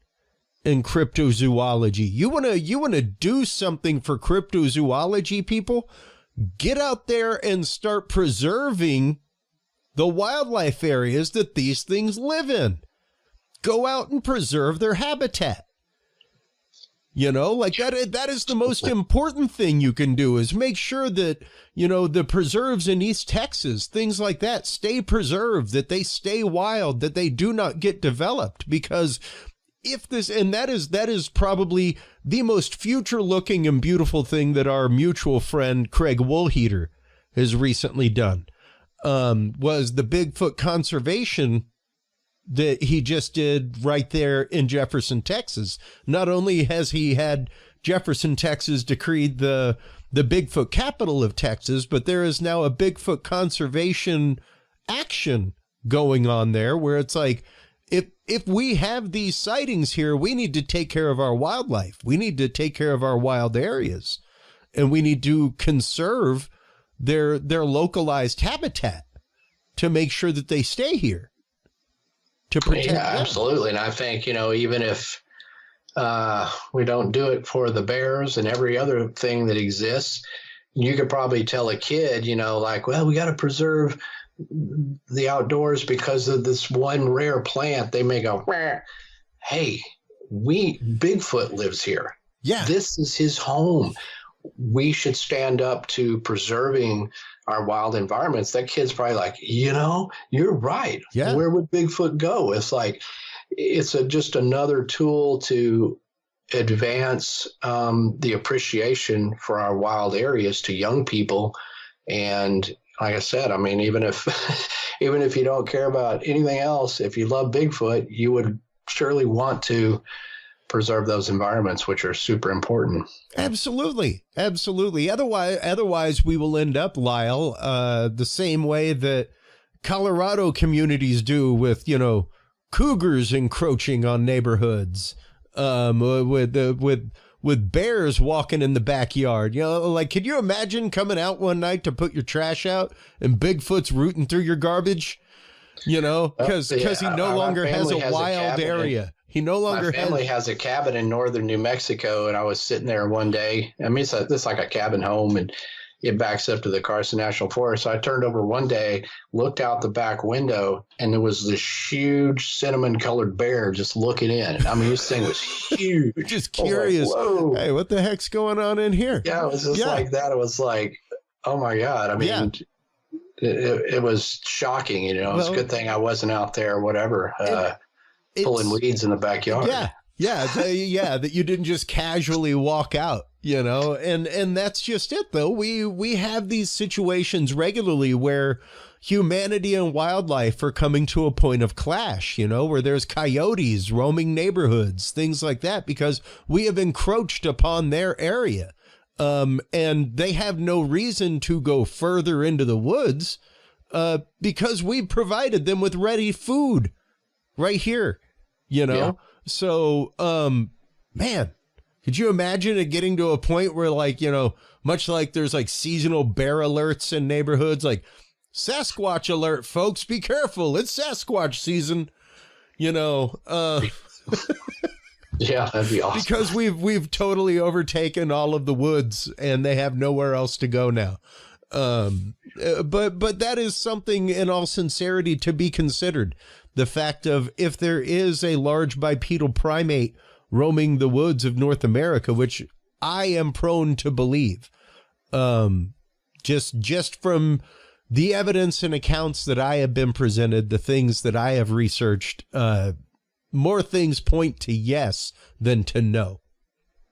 in cryptozoology. You want to do something for cryptozoology, people? Get out there and start preserving the wildlife areas that these things live in. Go out and preserve their habitat. Like that is the most important thing you can do, is make sure that, the preserves in East Texas, things like that, stay preserved, that they stay wild, that they do not get developed. Because that is probably the most future looking and beautiful thing that our mutual friend Craig Woolheater has recently done, was the Bigfoot conservation that he just did right there in Jefferson, Texas. Not only has he had Jefferson, Texas decreed the Bigfoot capital of Texas, but there is now a Bigfoot conservation action going on there, where it's like, if we have these sightings here, we need to take care of our wildlife. We need to take care of our wild areas, and we need to conserve their localized habitat to make sure that they stay here. To protect them. Absolutely. And I think, even if we don't do it for the bears and every other thing that exists, you could probably tell a kid, well, we got to preserve the outdoors because of this one rare plant. They may go, hey, Bigfoot lives here. Yeah. This is his home. We should stand up to preserving our wild environments. That kid's probably like, you're right. Yeah. Where would Bigfoot go? It's like, it's just another tool to advance the appreciation for our wild areas to young people. And like I said, I mean, even if you don't care about anything else, if you love Bigfoot, you would surely want to preserve those environments, which are super important. Absolutely. Absolutely. Otherwise we will end up, Lyle, the same way that Colorado communities do with, cougars encroaching on neighborhoods, with bears walking in the backyard. Can you imagine coming out one night to put your trash out and Bigfoot's rooting through your garbage? Because he no longer has a wild area. He no longer My family has a cabin in northern New Mexico, and I was sitting there one day. I mean, it's like a cabin home, and it backs up to the Carson National Forest. So I turned over one day, looked out the back window, and there was this huge cinnamon-colored bear just looking in. I mean, this thing was huge. Just curious. Like, whoa. Hey, what the heck's going on in here? Yeah, it was just like that. It was like, oh my God. I mean, it was shocking. It's a good thing I wasn't out there or whatever. Pulling weeds in the backyard. That you didn't just casually walk out, and that's just it though. We have these situations regularly where humanity and wildlife are coming to a point of clash, where there's coyotes roaming neighborhoods, things like that, because we have encroached upon their area. And they have no reason to go further into the woods, because we provided them with ready food right here, Yeah. So, man, could you imagine it getting to a point where, like, much like there's like seasonal bear alerts in neighborhoods, like Sasquatch alert, folks, be careful. It's Sasquatch season, Yeah, that'd be awesome. Because we've totally overtaken all of the woods and they have nowhere else to go now. But that is something, in all sincerity, to be considered. The fact of, if there is a large bipedal primate roaming the woods of North America, which I am prone to believe, just from the evidence and accounts that I have been presented, the things that I have researched, more things point to yes than to no.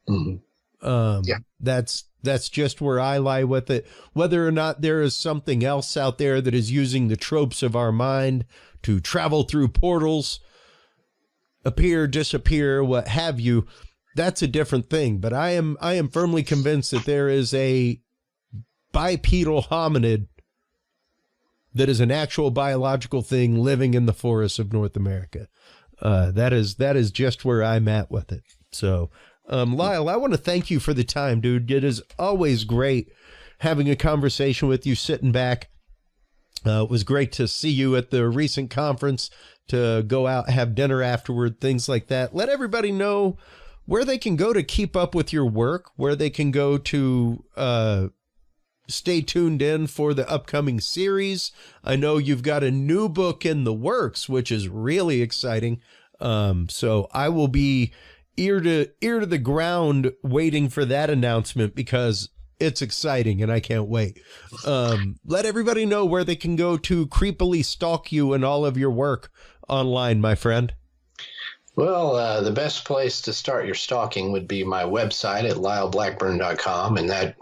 Mm-hmm. That's That's just where I lie with it. Whether or not there is something else out there that is using the tropes of our mind to travel through portals, appear, disappear, what have you, that's a different thing. But I am firmly convinced that there is a bipedal hominid that is an actual biological thing living in the forests of North America. That is just where I'm at with it. So, Lyle, I want to thank you for the time, dude. It is always great having a conversation with you, sitting back. It was great to see you at the recent conference, to go out, have dinner afterward, things like that. Let everybody know where they can go to keep up with your work, where they can go to stay tuned in for the upcoming series. I know you've got a new book in the works, which is really exciting. So I will be ear to the ground waiting for that announcement, because it's exciting and I can't wait. Let everybody know where they can go to creepily stalk you and all of your work online, my friend. Well, the best place to start your stalking would be my website at lyleblackburn.com, and that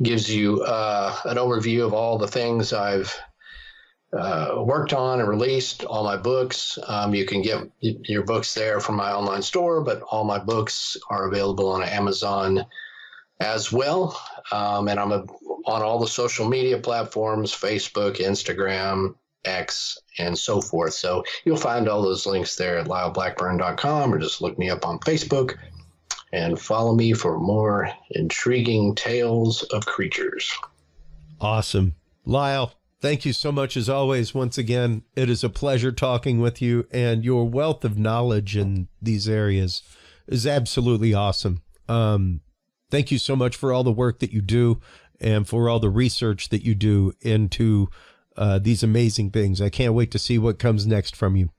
gives you an overview of all the things I've worked on and released, all my books. You can get your books there from my online store, but all my books are available on Amazon as well. And I'm on all the social media platforms, Facebook, Instagram, X, and so forth. So you'll find all those links there at lyleblackburn.com, or just look me up on Facebook and follow me for more intriguing tales of creatures. Awesome. Lyle, thank you so much as always. Once again, it is a pleasure talking with you, and your wealth of knowledge in these areas is absolutely awesome. Thank you so much for all the work that you do and for all the research that you do into these amazing things. I can't wait to see what comes next from you.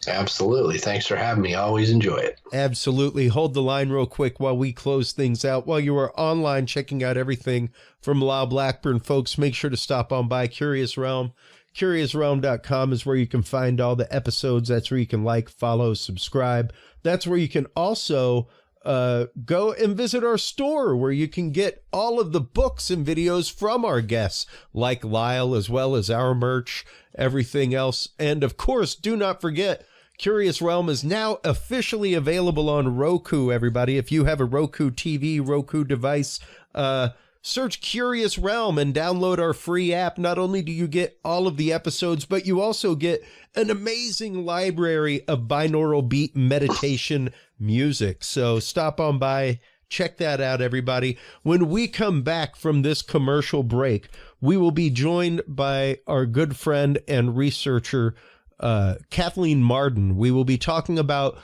Absolutely. Thanks for having me. I always enjoy it. Absolutely. Hold the line real quick while we close things out. While you are online checking out everything from Lyle Blackburn, folks, make sure to stop on by Curious Realm. CuriousRealm.com is where you can find all the episodes. That's where you can like, follow, subscribe. That's where you can also go and visit our store, where you can get all of the books and videos from our guests, like Lyle, as well as our merch, everything else. And of course, do not forget, Curious Realm is now officially available on Roku, everybody. If you have a Roku TV, Roku device, search Curious Realm and download our free app. Not only do you get all of the episodes, but you also get an amazing library of binaural beat meditation music. So stop on by, check that out, everybody. When we come back from this commercial break, we will be joined by our good friend and researcher, Kathleen Marden. We will be talking about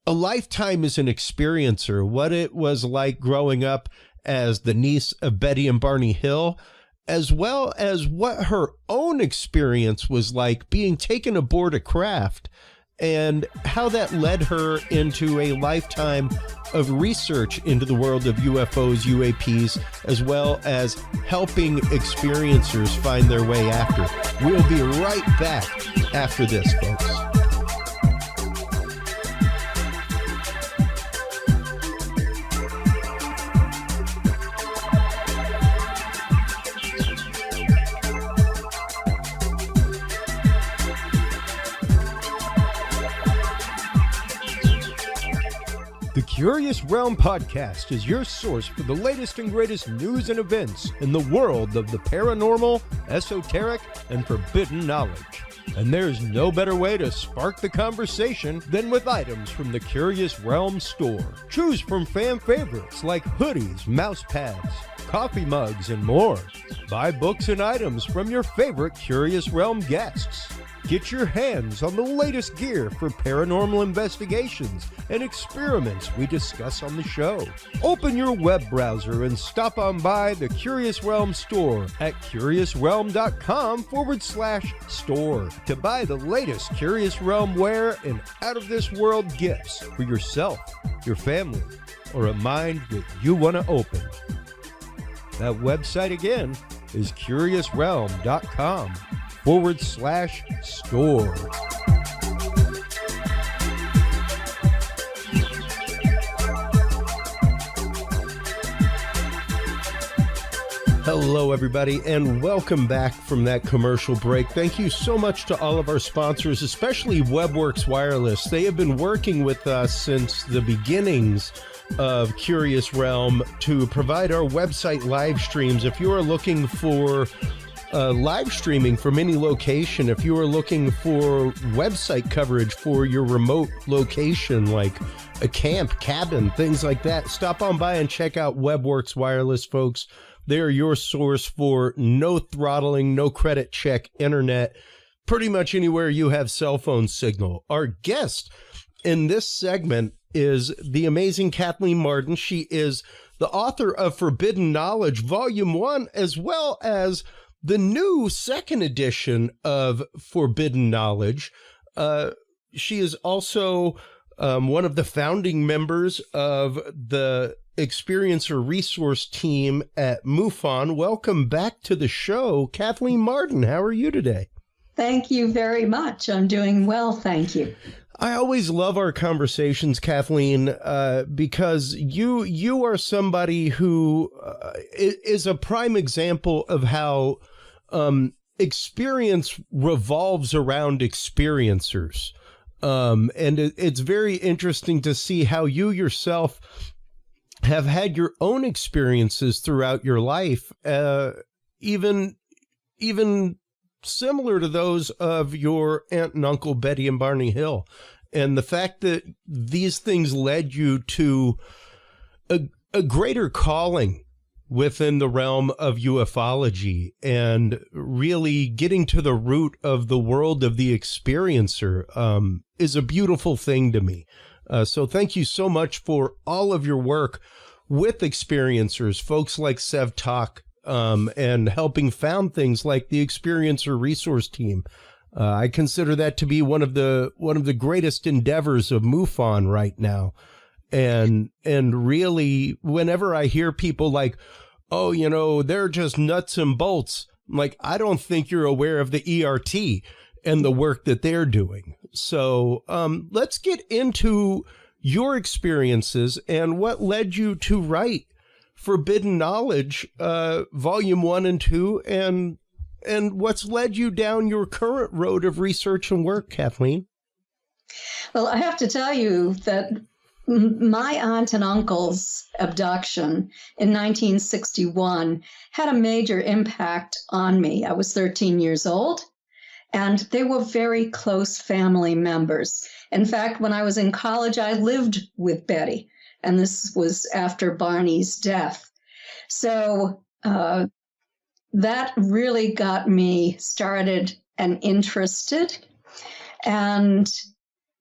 a lifetime as an experiencer, what it was like growing up as the niece of Betty and Barney Hill, as well as what her own experience was like being taken aboard a craft, and how that led her into a lifetime of research into the world of UFOs, UAPs, as well as helping experiencers find their way after. We'll be right back after this, folks. The Curious Realm podcast is your source for the latest and greatest news and events in the world of the paranormal, esoteric, and forbidden knowledge. And there's no better way to spark the conversation than with items from the Curious Realm store. Choose from fan favorites like hoodies, mouse pads, coffee mugs, and more. Buy books and items from your favorite Curious Realm guests. Get your hands on the latest gear for paranormal investigations and experiments we discuss on the show. Open your web browser and stop on by the Curious Realm store at curiousrealm.com/store to buy the latest Curious Realm wear and out-of-this-world gifts for yourself, your family, or a mind that you want to open. That website again is curiousrealm.com/store. Hello, everybody, and welcome back from that commercial break. Thank you so much to all of our sponsors, especially WebWorks Wireless. They have been working with us since the beginnings of Curious Realm to provide our website live streams. If you are looking for live streaming from any location, if you are looking for website coverage for your remote location, like a camp, cabin, things like that, stop on by and check out WebWorks Wireless, folks. They are your source for no throttling, no credit check internet, pretty much anywhere you have cell phone signal. Our guest in this segment is the amazing Kathleen Marden. She is the author of Forbidden Knowledge, Volume 1, as well as the new second edition of Forbidden Knowledge. She is also one of the founding members of the Experiencer Resource Team at MUFON. Welcome back to the show, Kathleen Marden. How are you today? Thank you very much. I'm doing well, thank you. I always love our conversations, Kathleen, because you are somebody who is a prime example of how experience revolves around experiencers. And it's very interesting to see how you yourself have had your own experiences throughout your life, even similar to those of your aunt and uncle Betty and Barney Hill. And the fact that these things led you to a greater calling within the realm of ufology and really getting to the root of the world of the experiencer is a beautiful thing to me. So thank you so much for all of your work with experiencers, folks like Sev Talk, and helping found things like the Experiencer Resource Team. I consider that to be one of the greatest endeavors of MUFON right now. And really, whenever I hear people like, oh, you know, they're just nuts and bolts, I'm like, I don't think you're aware of the ERT and the work that they're doing. So let's get into your experiences and what led you to write Forbidden Knowledge, Volume 1 and 2, and what's led you down your current road of research and work, Kathleen. Well, I have to tell you that my aunt and uncle's abduction in 1961 had a major impact on me. I was 13 years old, and they were very close family members. In fact, when I was in college, I lived with Betty, and this was after Barney's death. So that really got me started and interested. And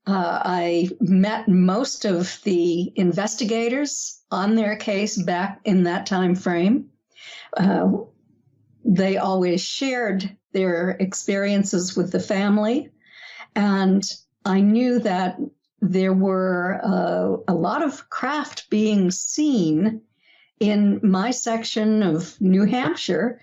I met most of the investigators on their case back in that time frame. They always shared their experiences with the family. And I knew that there were a lot of craft being seen in my section of New Hampshire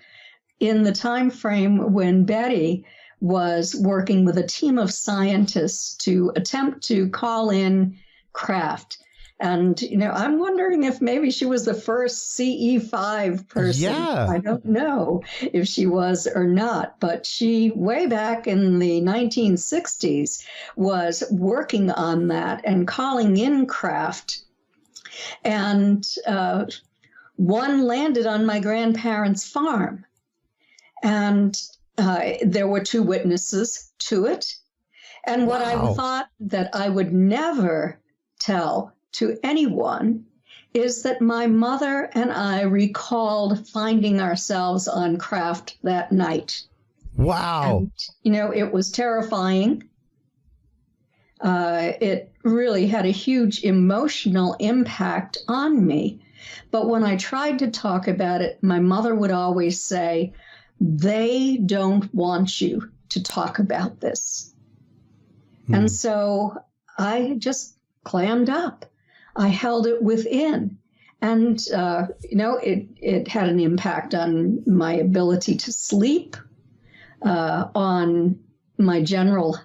in the time frame when Betty was working with a team of scientists to attempt to call in craft. And, you know, I'm wondering if maybe she was the first CE5 person. Yeah. I don't know if she was or not, but she, way back in the 1960s, was working on that and calling in craft. And one landed on my grandparents' farm. And there were 2 witnesses to it. And what I thought that I would never tell to anyone is that my mother and I recalled finding ourselves on craft that night. Wow. And, you know, it was terrifying. It really had a huge emotional impact on me. But when I tried to talk about it, my mother would always say, they don't want you to talk about this. And so I just clammed up. I held it within. And, you know, it had an impact on my ability to sleep, on my general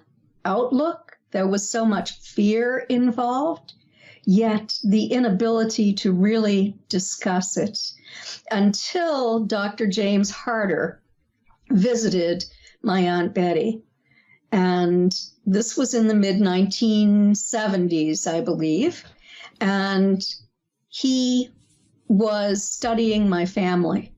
outlook. There was so much fear involved. yet the inability to really discuss it until Dr. James Harder visited my Aunt Betty. And this was in the mid-1970s, I believe. And he was studying my family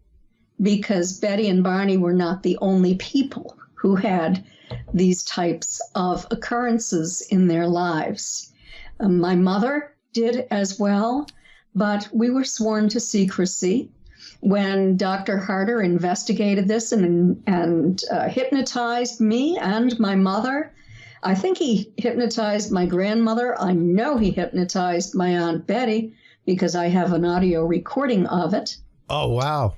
because Betty and Barney were not the only people who had these types of occurrences in their lives. My mother did as well, but we were sworn to secrecy. When Dr. Harder investigated this and hypnotized me and my mother, I think he hypnotized my grandmother. I know he hypnotized my Aunt Betty because I have an audio recording of it. Oh, wow.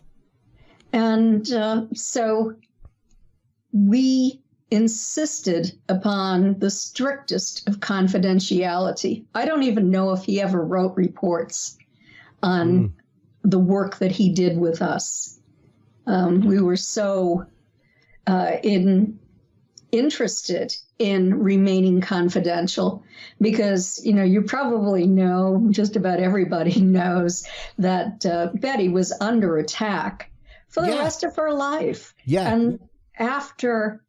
And so we insisted upon the strictest of confidentiality. I don't even know if he ever wrote reports on the work that he did with us. We were so interested in remaining confidential because, you probably know, just about everybody knows that Betty was under attack for the rest of her life. Yeah. And after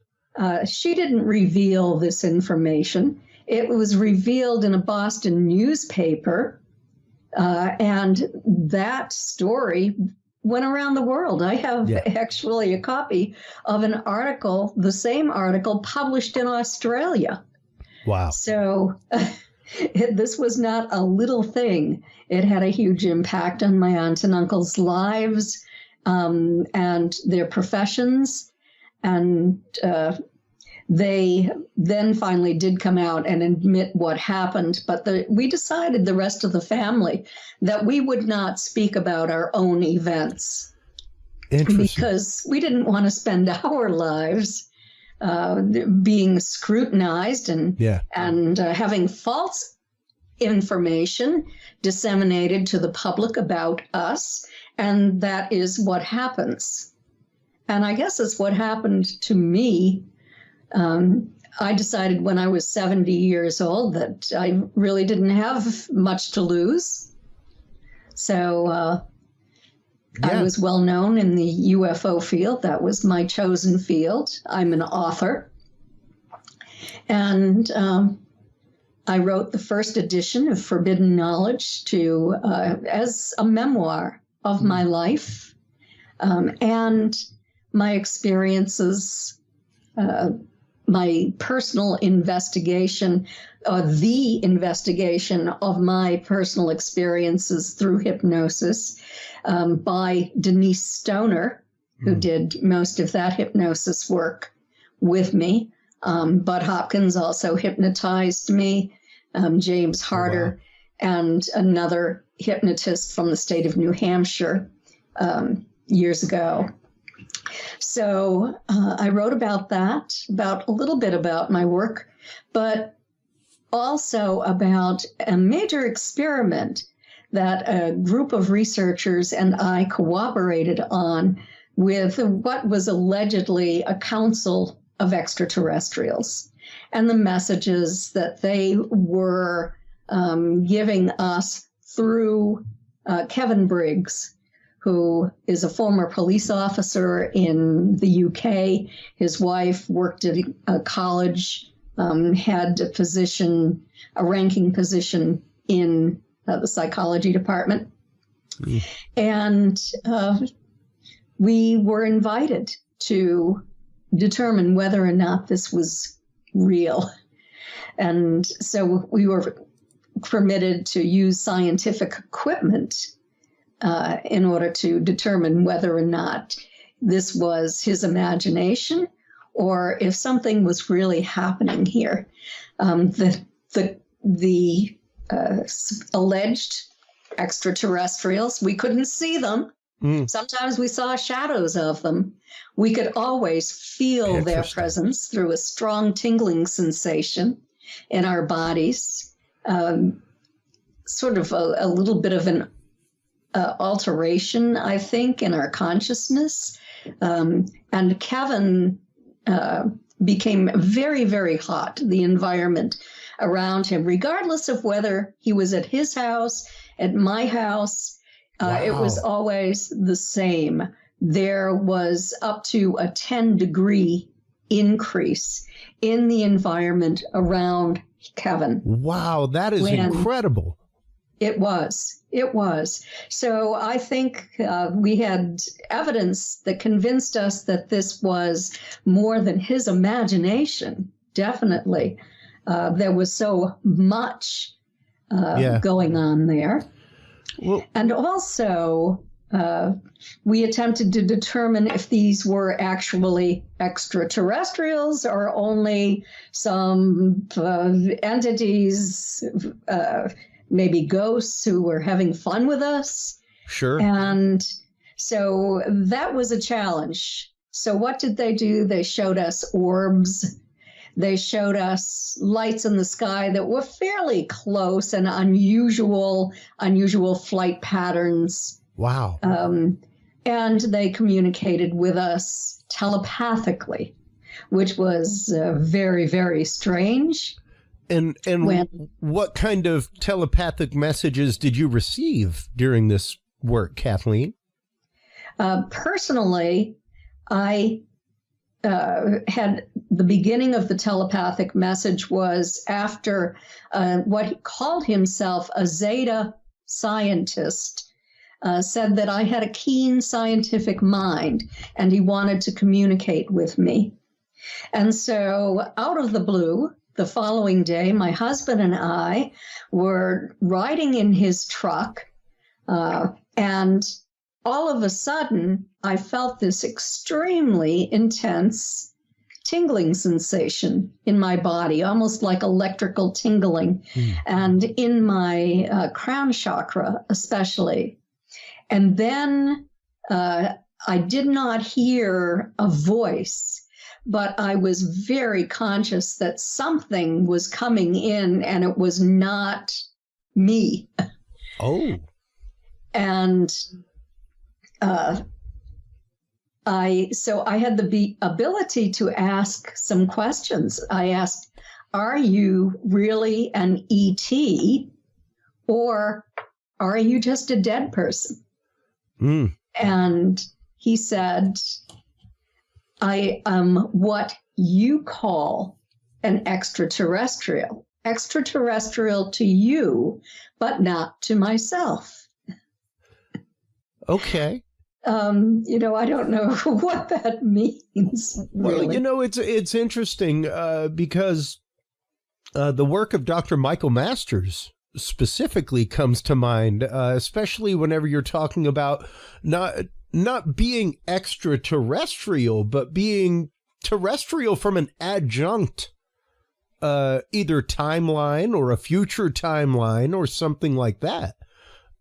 she didn't reveal this information, it was revealed in a Boston newspaper, and that story went around the world. I have actually a copy of an article, the same article, published in Australia. Wow. So this was not a little thing. It had a huge impact on my aunt and uncle's lives and their professions. And they then finally did come out and admit what happened. But we decided, the rest of the family, that we would not speak about our own events. Because we didn't want to spend our lives being scrutinized and having false information disseminated to the public about us. And that is what happens. And I guess it's what happened to me. I decided when I was 70 years old that I really didn't have much to lose. So I was well known in the UFO field. That was my chosen field. I'm an author. And I wrote the first edition of Forbidden Knowledge as a memoir of my life and my experiences, my personal investigation, the investigation of my personal experiences through hypnosis by Denise Stoner, who did most of that hypnosis work with me. Bud Hopkins also hypnotized me, James Harder, and another hypnotist from the state of New Hampshire years ago. So I wrote about that, about a little bit about my work, but also about a major experiment that a group of researchers and I cooperated on with what was allegedly a council of extraterrestrials, and the messages that they were giving us through Kevin Briggs, who is a former police officer in the UK. His wife worked at a college, had a ranking position in the psychology department. And we were invited to determine whether or not this was real. And so we were permitted to use scientific equipment in order to determine whether or not this was his imagination or if something was really happening here. The alleged extraterrestrials, we couldn't see them. Sometimes we saw shadows of them. We could always feel their presence through a strong tingling sensation in our bodies, sort of a little bit of an alteration, I think, in our consciousness. And Kevin became very, very hot. The environment around him, regardless of whether he was at his house, at my house. It was always the same. There was up to a 10-degree increase in the environment around Kevin. Wow, that is incredible. It was. So I think we had evidence that convinced us that this was more than his imagination. Definitely. There was so much going on there. Well, and also, we attempted to determine if these were actually extraterrestrials or only some entities, maybe ghosts who were having fun with us. Sure. And so that was a challenge. So what did they do? They showed us orbs. They showed us lights in the sky that were fairly close and unusual flight patterns. Wow. And they communicated with us telepathically, which was very, very strange. And what kind of telepathic messages did you receive during this work, Kathleen? Personally, I had the beginning of the telepathic message was after what he called himself a Zeta scientist said that I had a keen scientific mind and he wanted to communicate with me. And so out of the blue, the following day, my husband and I were riding in his truck, and all of a sudden, I felt this extremely intense tingling sensation in my body, almost like electrical tingling, and in my crown chakra especially. And then I did not hear a voice, but I was very conscious that something was coming in and it was not me. Oh. And I had the ability to ask some questions. I asked, are you really an ET or are you just a dead person? And he said, I am what you call an extraterrestrial to you, but not to myself. Okay. I don't know what that means. Really. Well, it's interesting because the work of Dr. Michael Masters specifically comes to mind, especially whenever you're talking about not being extraterrestrial, but being terrestrial from an adjunct, either timeline or a future timeline or something like that.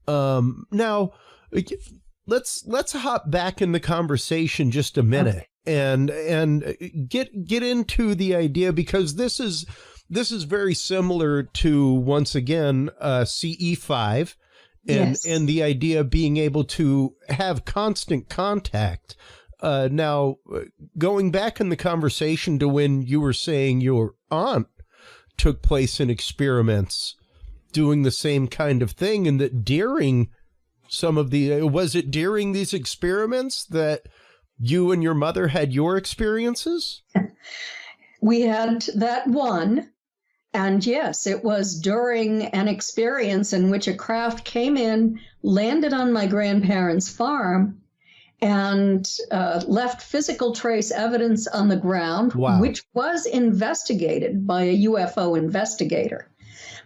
Now, let's hop back in the conversation just a minute and get into the idea, because this is very similar to, once again, CE5. And the idea of being able to have constant contact. Now, going back in the conversation to when you were saying your aunt took place in experiments doing the same kind of thing, and that during was it during these experiments that you and your mother had your experiences? We had that one. And yes, it was during an experience in which a craft came in, landed on my grandparents' farm, and left physical trace evidence on the ground, which was investigated by a UFO investigator.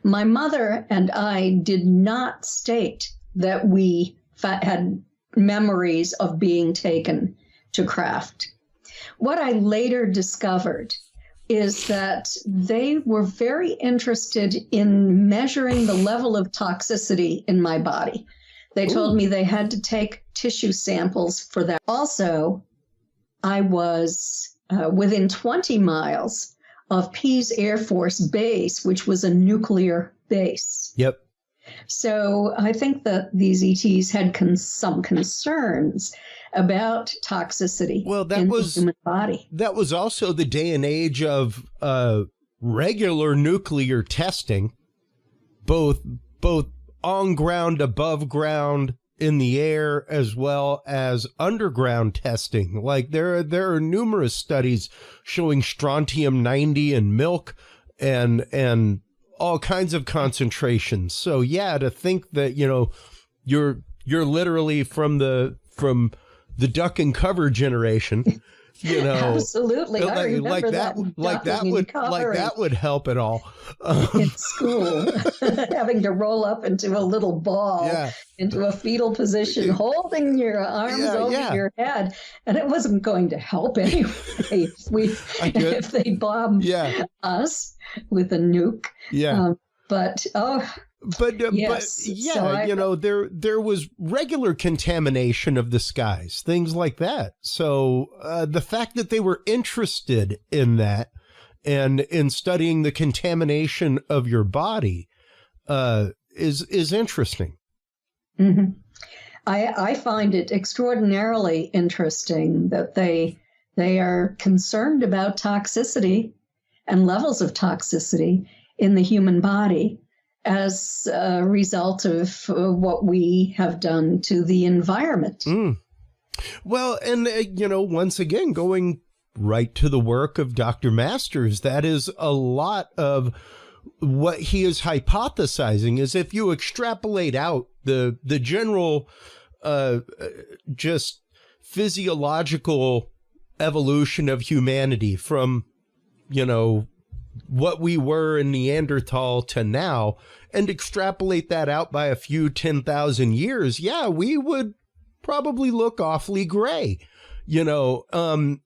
My mother and I did not state that we had memories of being taken to craft. What I later discovered is that they were very interested in measuring the level of toxicity in my body. They told me they had to take tissue samples for that. Also, I was within 20 miles of Pease Air Force Base, which was a nuclear base. Yep. So I think that these ETs had some concerns about toxicity in the human body. That was also the day and age of regular nuclear testing, both on ground, above ground, in the air, as well as underground testing. Like there are numerous studies showing strontium-90 in milk and all kinds of concentrations. So yeah, to think that, you know, you're literally from the duck and cover generation, you know. Absolutely. I remember that would help at all. In school, having to roll up into a little ball, into a fetal position, holding your arms over your head, and it wasn't going to help anyway if they bombed us with a nuke. You know, there was regular contamination of the skies, things like that. So the fact that they were interested in that and in studying the contamination of your body is interesting. Mm-hmm. I find it extraordinarily interesting that they are concerned about toxicity and levels of toxicity in the human body as a result of what we have done to the environment. Well, and, you know, once again, going right to the work of Dr. Masters, that is a lot of what he is hypothesizing is if you extrapolate out the general just physiological evolution of humanity from, you know, what we were in Neanderthal to now, and extrapolate that out by a few 10,000 years, we would probably look awfully gray, you know,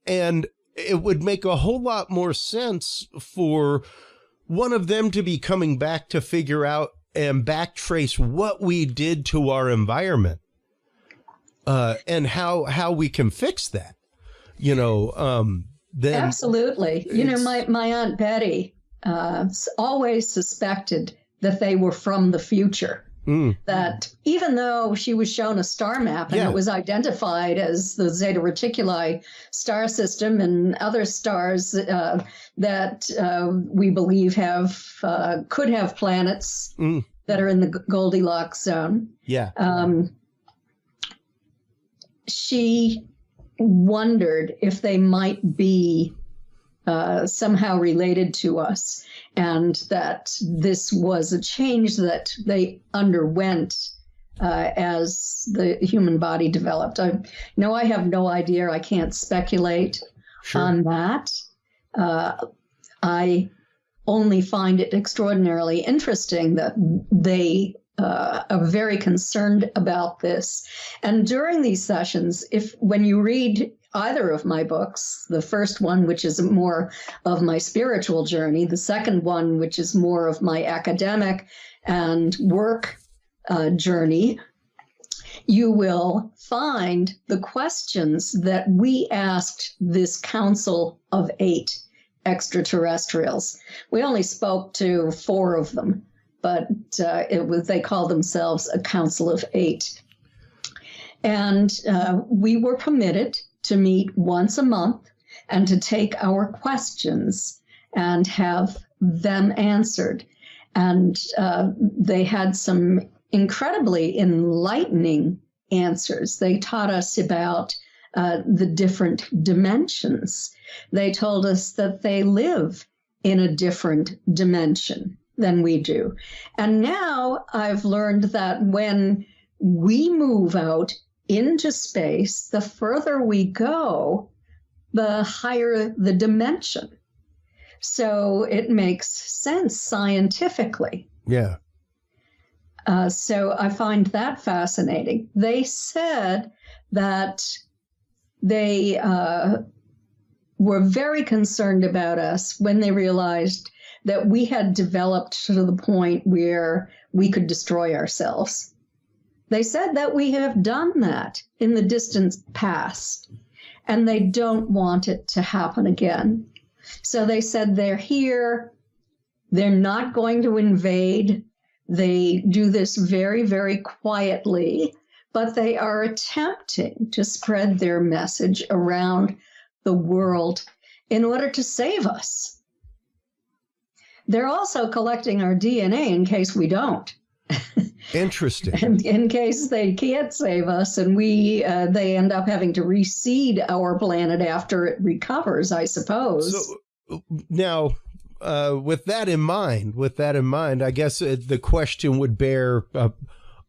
and it would make a whole lot more sense for one of them to be coming back to figure out and backtrace what we did to our environment, and how we can fix that, you know. Then absolutely. You know, my Aunt Betty always suspected that they were from the future. That even though she was shown a star map and it was identified as the Zeta Reticuli star system and other stars that we believe could have planets that are in the Goldilocks zone. She wondered if they might be somehow related to us, and that this was a change that they underwent as the human body developed. I have no idea. I can't speculate on that. I only find it extraordinarily interesting that they are very concerned about this. And during these sessions, when you read either of my books, the first one, which is more of my spiritual journey, the second one, which is more of my academic and work journey, you will find the questions that we asked this Council of 8 extraterrestrials. We only spoke to 4 of them, but they call themselves a Council of 8. And we were permitted to meet once a month and to take our questions and have them answered. And they had some incredibly enlightening answers. They taught us about the different dimensions. They told us that they live in a different dimension than we do. And now I've learned that when we move out into space, the further we go, the higher the dimension. So it makes sense scientifically. Yeah. So I find that fascinating. They said that they were very concerned about us when they realized that we had developed to the point where we could destroy ourselves. They said that we have done that in the distant past, and they don't want it to happen again. So they said they're here, they're not going to invade. They do this very, very quietly, but they are attempting to spread their message around the world in order to save us. they're also collecting our DNA in case we don't. Interesting. And in case they can't save us, and they end up having to reseed our planet after it recovers, I suppose. So, now, with that in mind, I guess the question would bear: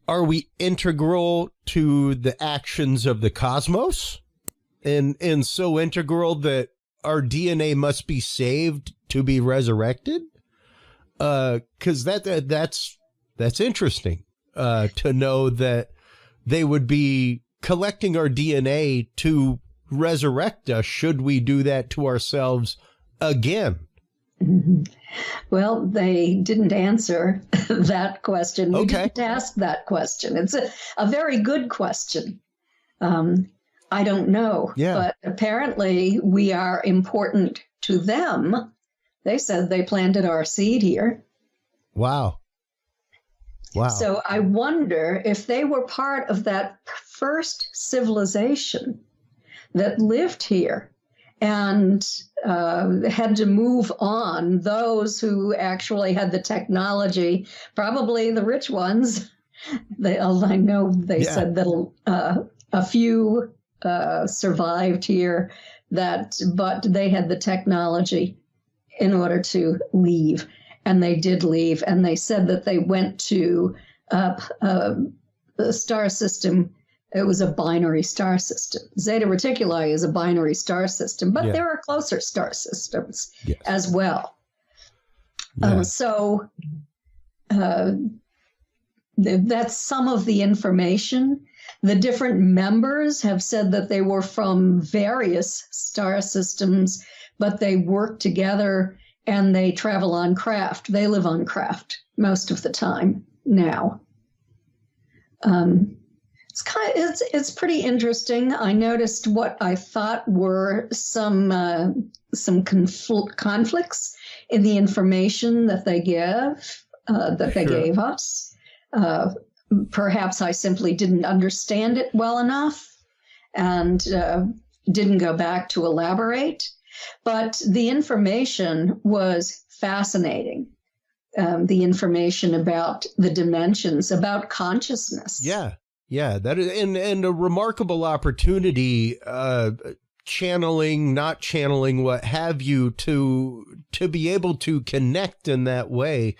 are we integral to the actions of the cosmos, and so integral that our DNA must be saved to be resurrected? Because that's interesting. To know that they would be collecting our DNA to resurrect us should we do that to ourselves again. Well, they didn't answer that question. We didn't ask that question. It's a very good question. I don't know. Yeah. But apparently we are important to them. They said they planted our seed here. Wow. Wow. So I wonder if they were part of that first civilization that lived here and had to move on, those who actually had the technology, probably the rich ones. I know they said that a few survived here, but they had the technology in order to leave. And they did leave, and they said that they went to the star system. It was a binary star system. Zeta Reticuli is a binary star system, but there are closer star systems as well. Yeah. That's some of the information. The different members have said that they were from various star systems, but they work together. And they travel on craft. They live on craft most of the time now. It's pretty interesting. I noticed what I thought were some conflicts in the information that they gave us. Perhaps I simply didn't understand it well enough and didn't go back to elaborate. But the information was fascinating. The information about the dimensions, about consciousness. Yeah, that is, and a remarkable opportunity, channeling, not channeling, what have you, to be able to connect in that way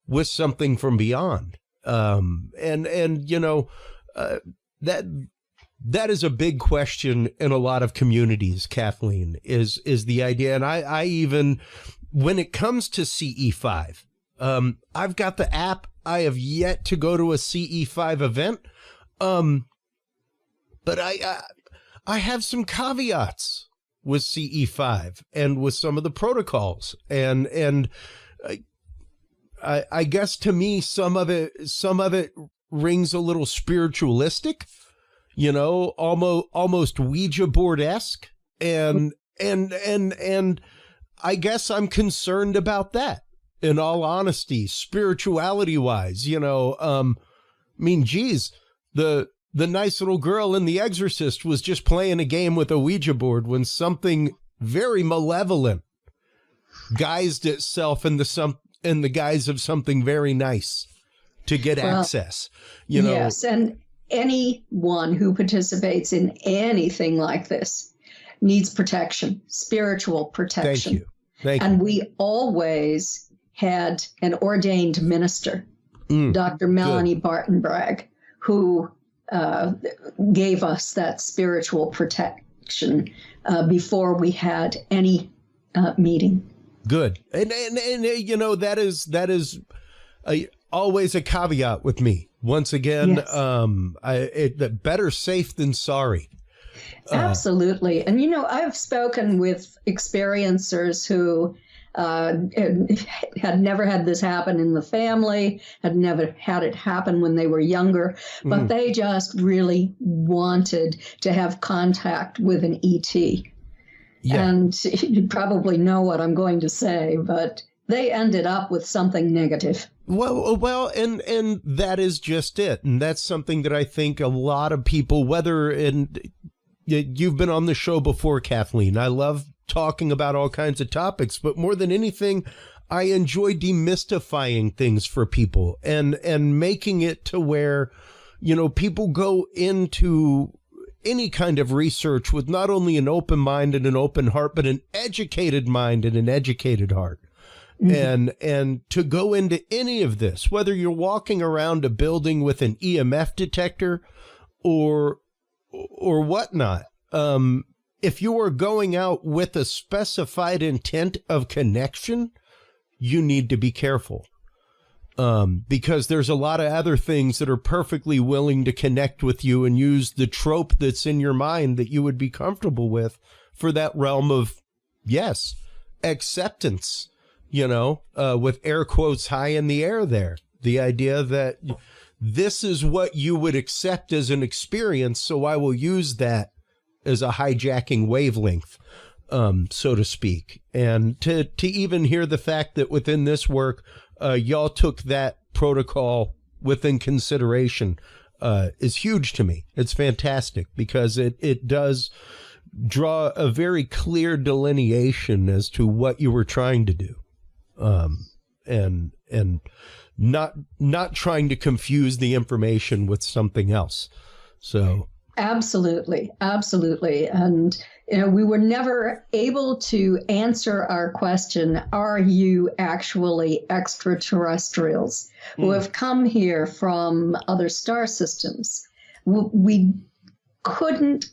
with something from beyond. And you know, that is a big question in a lot of communities, Kathleen, is the idea. And I even, when it comes to CE5, I've got the app. I have yet to go to a CE5 event. But I have some caveats with CE5 and with some of the protocols. And I guess to me, some of it rings a little spiritualistic. You know, almost Ouija board-esque, and I guess I'm concerned about that. In all honesty, spirituality-wise, you know, I mean, geez, the nice little girl in The Exorcist was just playing a game with a Ouija board when something very malevolent guised itself in the guise of something very nice to get access. You know, yes, and anyone who participates in anything like this needs protection, spiritual protection. Thank you. And we always had an ordained minister, Dr. Melanie Barton-Bragg, who gave us that spiritual protection before we had any meeting. Good. And you know, that is always a caveat with me. Once again, yes. Better safe than sorry. Absolutely. And, you know, I've spoken with experiencers who had never had this happen in the family, had never had it happen when they were younger, but they just really wanted to have contact with an ET. Yeah. And you probably know what I'm going to say, but they ended up with something negative. Well, and that is just it. And that's something that I think a lot of people, you've been on the show before, Kathleen. I love talking about all kinds of topics, but more than anything, I enjoy demystifying things for people and making it to where, you know, people go into any kind of research with not only an open mind and an open heart, but an educated mind and an educated heart. And to go into any of this, whether you're walking around a building with an EMF detector or whatnot, if you are going out with a specified intent of connection, you need to be careful. Because there's a lot of other things that are perfectly willing to connect with you and use the trope that's in your mind that you would be comfortable with for that realm of, yes, acceptance, you know, with air quotes high in the air there. The idea that this is what you would accept as an experience, so I will use that as a hijacking wavelength, so to speak. And to even hear the fact that within this work, y'all took that protocol within consideration is huge to me. It's fantastic because it does draw a very clear delineation as to what you were trying to do, and not trying to confuse the information with something else. So absolutely. And you know, we were never able to answer our question, are you actually extraterrestrials who have come here from other star systems? We couldn't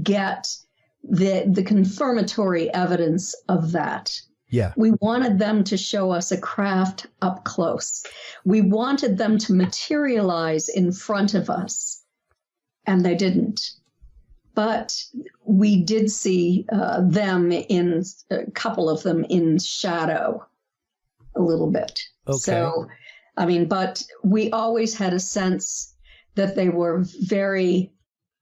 get the confirmatory evidence of that. Yeah. We wanted them to show us a craft up close. We wanted them to materialize in front of us, and they didn't. But we did see them in a couple of them in shadow a little bit. Okay. So, I mean, but we always had a sense that they were very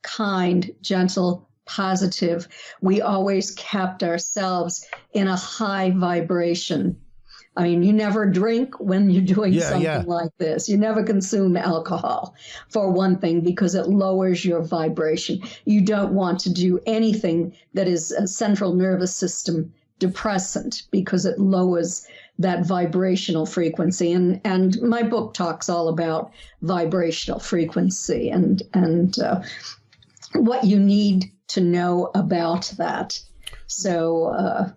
kind, gentle, positive. We always kept ourselves in a high vibration. I mean, you never drink when you're doing something like this. You never consume alcohol, for one thing, because it lowers your vibration. You don't want to do anything that is a central nervous system depressant, because it lowers that vibrational frequency. And my book talks all about vibrational frequency and what you need to know about that. So,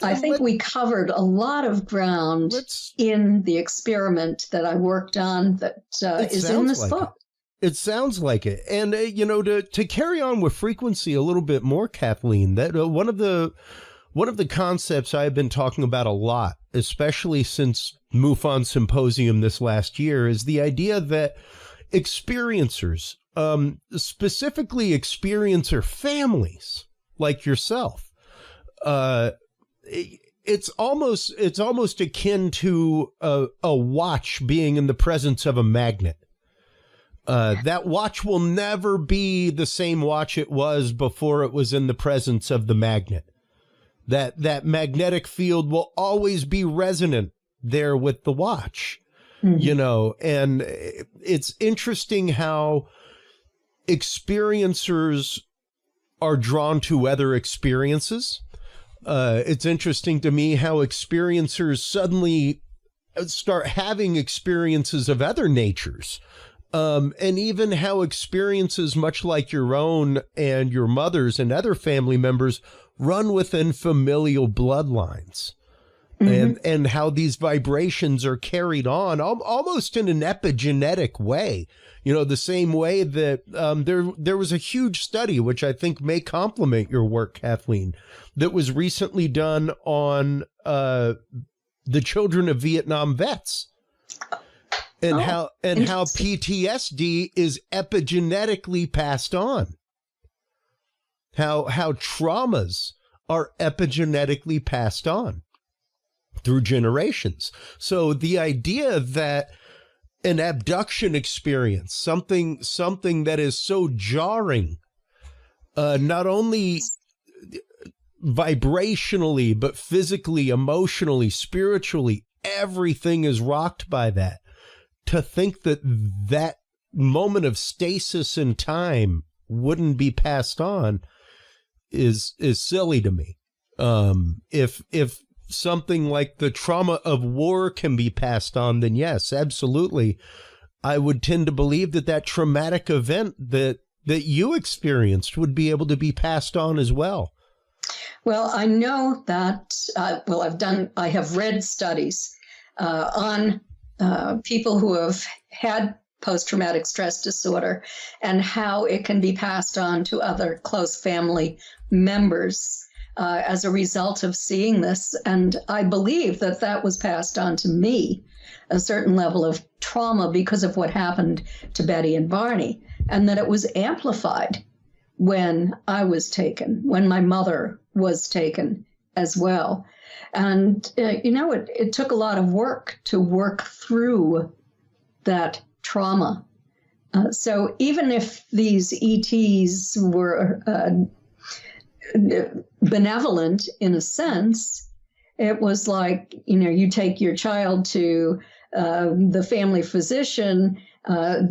I think we covered a lot of ground in the experiment that I worked on that is in this book. It sounds like it. And, you know, to carry on with frequency a little bit more, Kathleen, that one of the concepts I've been talking about a lot, especially since MUFON Symposium this last year, is the idea that experiencers, specifically experiencer families like yourself, it's almost akin to a watch being in the presence of a magnet. That watch will never be the same watch it was before it was in the presence of the magnet. That magnetic field will always be resonant there with the watch, you know, and it's interesting how experiencers are drawn to other experiences. It's interesting to me how experiencers suddenly start having experiences of other natures. And even how experiences much like your own and your mother's and other family members run within familial bloodlines. And how these vibrations are carried on almost in an epigenetic way. You know, the same way that there was a huge study, which I think may complement your work, Kathleen, that was recently done on the children of Vietnam vets. And how PTSD is epigenetically passed on. How traumas are epigenetically passed on through generations. So the idea that an abduction experience, something that is so jarring, not only vibrationally, but physically, emotionally, spiritually, everything is rocked by that. To think that moment of stasis in time wouldn't be passed on is silly to me. If something like the trauma of war can be passed on, then yes, absolutely. I would tend to believe that that traumatic event that you experienced would be able to be passed on as well. Well, I know that, I have read studies on people who have had post-traumatic stress disorder and how it can be passed on to other close family members as a result of seeing this. And I believe that that was passed on to me, a certain level of trauma because of what happened to Betty and Barney, and that it was amplified when I was taken, when my mother was taken as well. And, it took a lot of work to work through that trauma. So even if these ETs were benevolent in a sense, it was like, you take your child to the family physician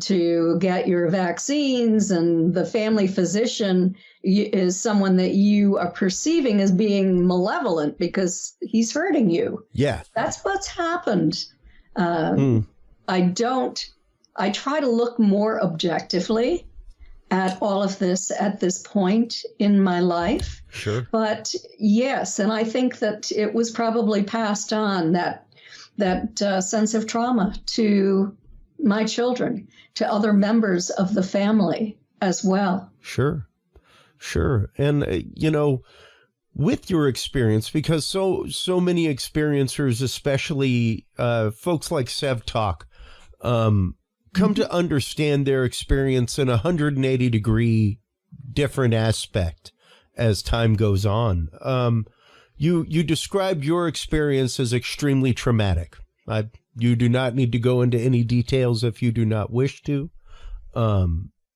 to get your vaccines, and the family physician is someone that you are perceiving as being malevolent because he's hurting you. Yeah. That's what's happened. I try to look more objectively at all of this at this point in my life. Sure. But yes, and I think that it was probably passed on, that sense of trauma, to my children, to other members of the family as well. Sure. And, with your experience, because so many experiencers, especially folks like Sev Talk, come to understand their experience in a 180-degree different aspect as time goes on. You described your experience as extremely traumatic. You do not need to go into any details if you do not wish to.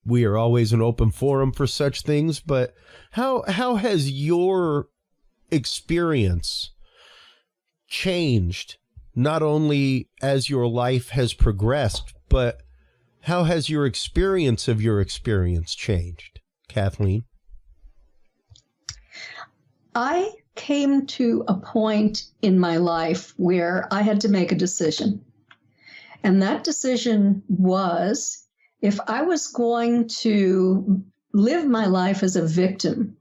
We are always an open forum for such things, but how has your experience changed, not only as your life has progressed, but how has your experience of your experience changed, Kathleen? I came to a point in my life where I had to make a decision. And that decision was, if I was going to live my life as a victim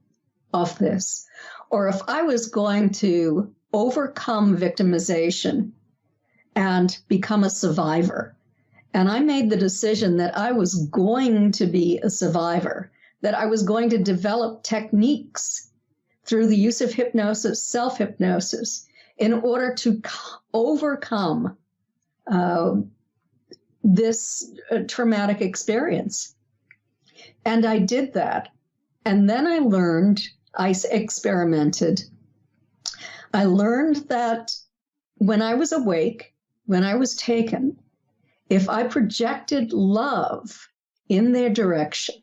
of this, or if I was going to overcome victimization and become a survivor. And I made the decision that I was going to be a survivor, that I was going to develop techniques through the use of hypnosis, self-hypnosis, in order to overcome this traumatic experience. And I did that. And then I experimented. I learned that when I was awake, when I was taken, if I projected love in their direction,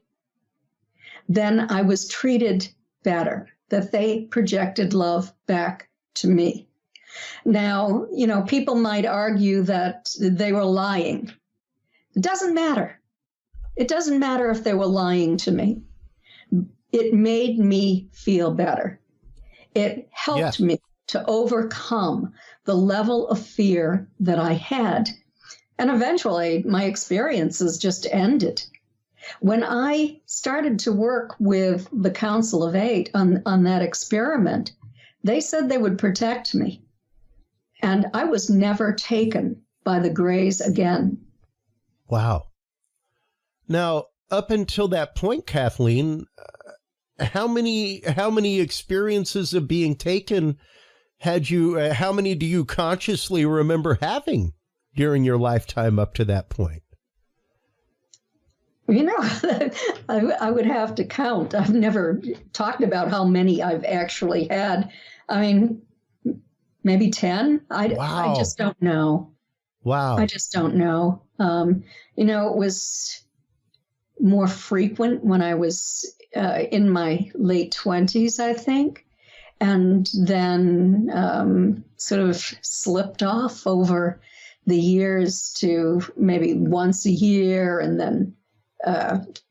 then I was treated better, that they projected love back to me. Now, people might argue that they were lying. It doesn't matter. It doesn't matter if they were lying to me. It made me feel better. It helped me to overcome the level of fear that I had. And eventually, my experiences just ended. When I started to work with the Council of Eight on that experiment, they said they would protect me. And I was never taken by the Greys again. Wow. Now, up until that point, Kathleen, how many experiences of being taken had you? How many do you consciously remember having during your lifetime up to that point? I would have to count. I've never talked about how many I've actually had. I mean, maybe 10. I just don't know. Wow. I just don't know. It was more frequent when I was in my late 20s, I think, and then sort of slipped off over the years to maybe once a year and then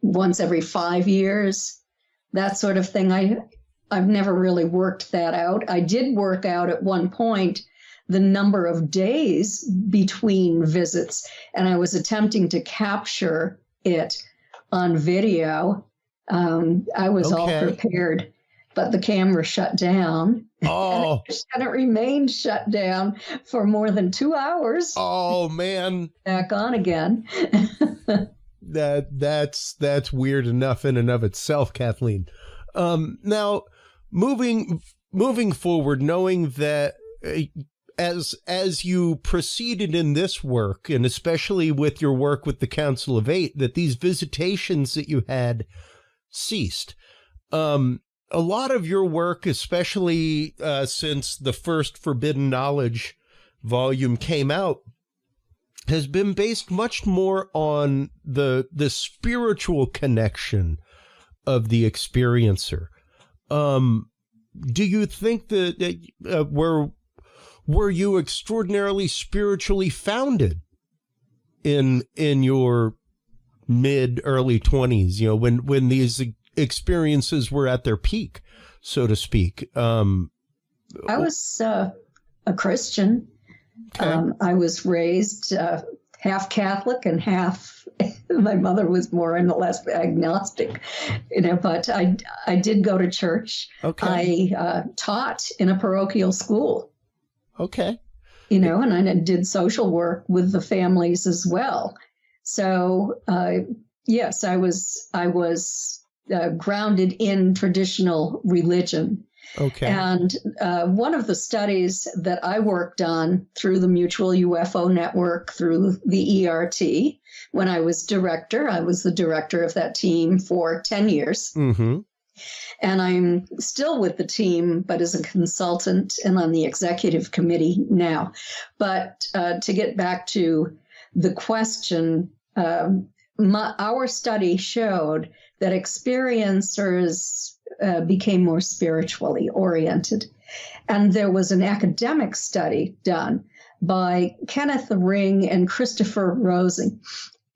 once every 5 years, that sort of thing. I've never really worked that out. I did work out at one point the number of days between visits, and I was attempting to capture it on video. I was all prepared, but the camera shut down. Oh, and it remained shut down for more than 2 hours. Oh man, back on again. That's weird enough in and of itself, Kathleen. Now, moving forward, knowing that as you proceeded in this work, and especially with your work with the Council of Eight, that these visitations that you had ceased. A lot of your work, especially since the first Forbidden Knowledge volume came out, has been based much more on the spiritual connection of the experiencer. Do you think that were you extraordinarily spiritually founded in your mid-early 20s, you know, when these experiences were at their peak, so to speak? I was a Christian. Okay. I was raised half Catholic and half, my mother was more and less agnostic, you know, but I did go to church. Okay. I taught in a parochial school. Okay. You know, and I did social work with the families as well. So, yes, I was grounded in traditional religion. Okay. And one of the studies that I worked on through the Mutual UFO Network, through the ERT, when I was the director of that team for 10 years. Mm-hmm. And I'm still with the team, but as a consultant and on the executive committee now. But to get back to the question, our study showed that experiencers became more spiritually oriented. And there was an academic study done by Kenneth Ring and Christopher Rosing.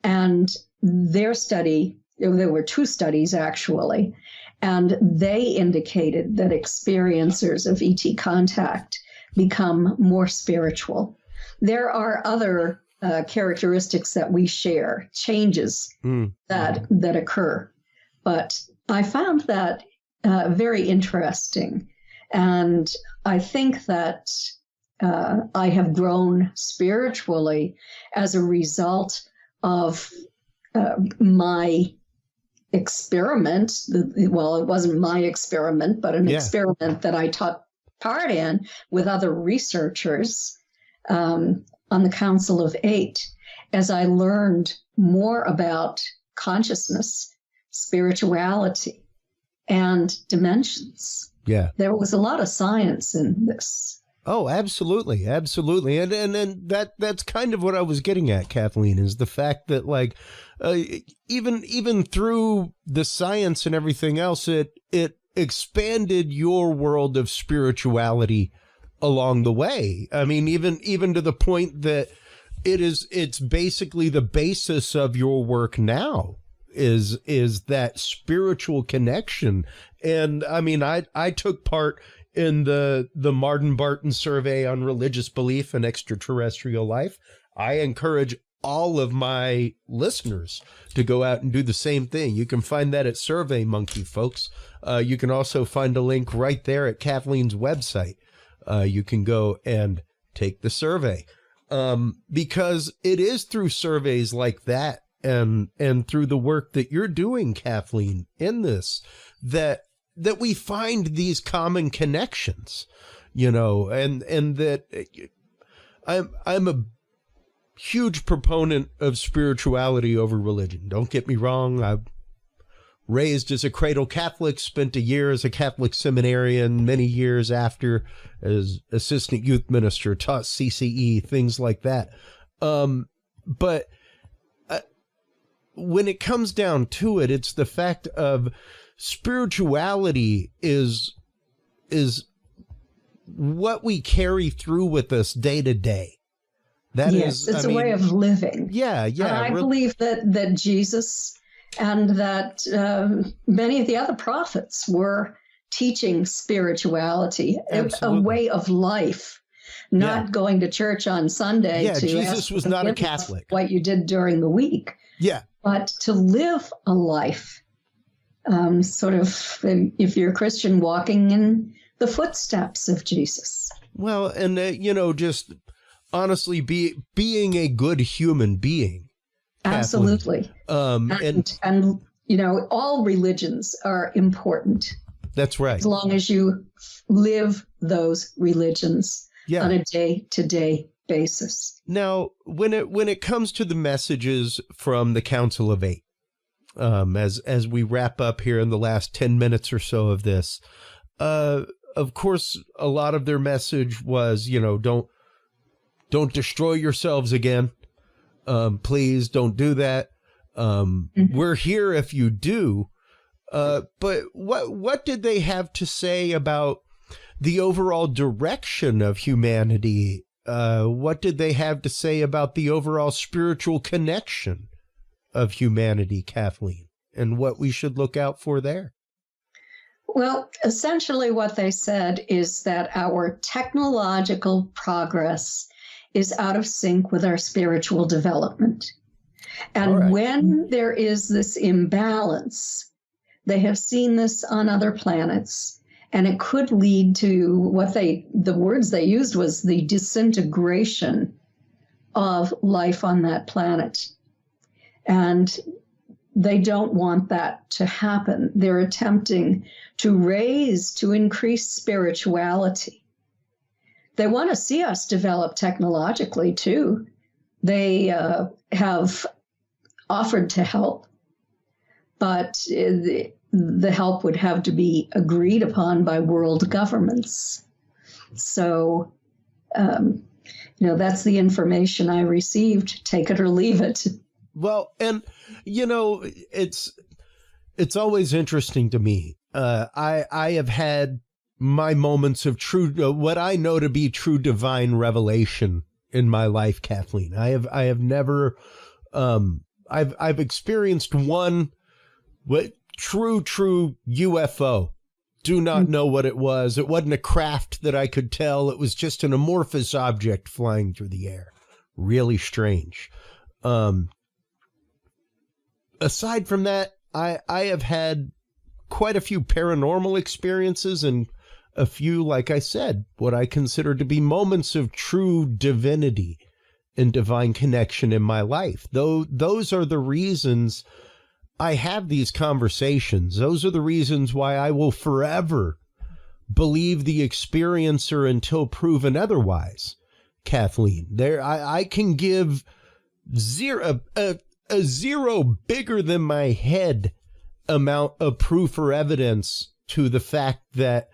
And their study, there were two studies actually, and they indicated that experiencers of ET contact become more spiritual. There are other characteristics that we share, changes that occur. But I found that very interesting. And I think that I have grown spiritually as a result of my experiment. Well, it wasn't my experiment, but an experiment that I took part in with other researchers on the Council of Eight, as I learned more about consciousness, spirituality, and dimensions. Yeah. There was a lot of science in this. Oh, absolutely. Absolutely. And that's kind of what I was getting at, Kathleen, is the fact that, like, even through the science and everything else, it expanded your world of spirituality along the way. I mean, even to the point that it's basically the basis of your work now is that spiritual connection. And I mean, I took part in the Marden Barton survey on religious belief and extraterrestrial life. I encourage all of my listeners to go out and do the same thing. You can find that at SurveyMonkey, folks. You can also find a link right there at Kathleen's website. You can go and take the survey, because it is through surveys like that and through the work that you're doing, Kathleen, in this, that we find these common connections, you know, and that I'm a huge proponent of spirituality over religion. Don't get me wrong. I'm raised as a cradle Catholic, spent a year as a Catholic seminarian, many years after as assistant youth minister, taught CCE, things like that. But when it comes down to it, it's the fact of spirituality is what we carry through with us day to day. That yes, it's a way of living. Yeah, yeah. And I believe that Jesus and that many of the other prophets were teaching spirituality, Absolutely. a way of life, not going to church on Sunday. Yeah, to Jesus was not a Catholic. What you did during the week. Yeah. But to live a life, sort of, if you're a Christian, walking in the footsteps of Jesus. Well, and, just honestly being a good human being. Absolutely. And all religions are important. That's right. As long as you live those religions on a day-to-day basis. Now, when it comes to the messages from the Council of Eight, as we wrap up here in the last 10 minutes or so of this, of course, a lot of their message was, don't destroy yourselves again. Please don't do that. We're here if you do. But what did they have to say about the overall direction of humanity? What did they have to say about the overall spiritual connection of humanity, Kathleen, and what we should look out for there? Well, essentially what they said is that our technological progress is out of sync with our spiritual development. And when there is this imbalance, they have seen this on other planets, and it could lead to the words they used was the disintegration of life on that planet. And they don't want that to happen. They're attempting to increase spirituality. They want to see us develop technologically too. They have offered to help, but the help would have to be agreed upon by world governments. So, that's the information I received. Take it or leave it. Well, and, it's always interesting to me. I have had my moments of true, what I know to be true divine revelation in my life, Kathleen. I have never, I've experienced one, true UFO. Do not know what it was. It wasn't a craft that I could tell. It was just an amorphous object flying through the air. Really strange. Aside from that, I have had quite a few paranormal experiences and a few, like I said, what I consider to be moments of true divinity and divine connection in my life. Though those are the reasons I have these conversations. Those are the reasons why I will forever believe the experiencer until proven otherwise, Kathleen. I can give a zero bigger than my head amount of proof or evidence to the fact that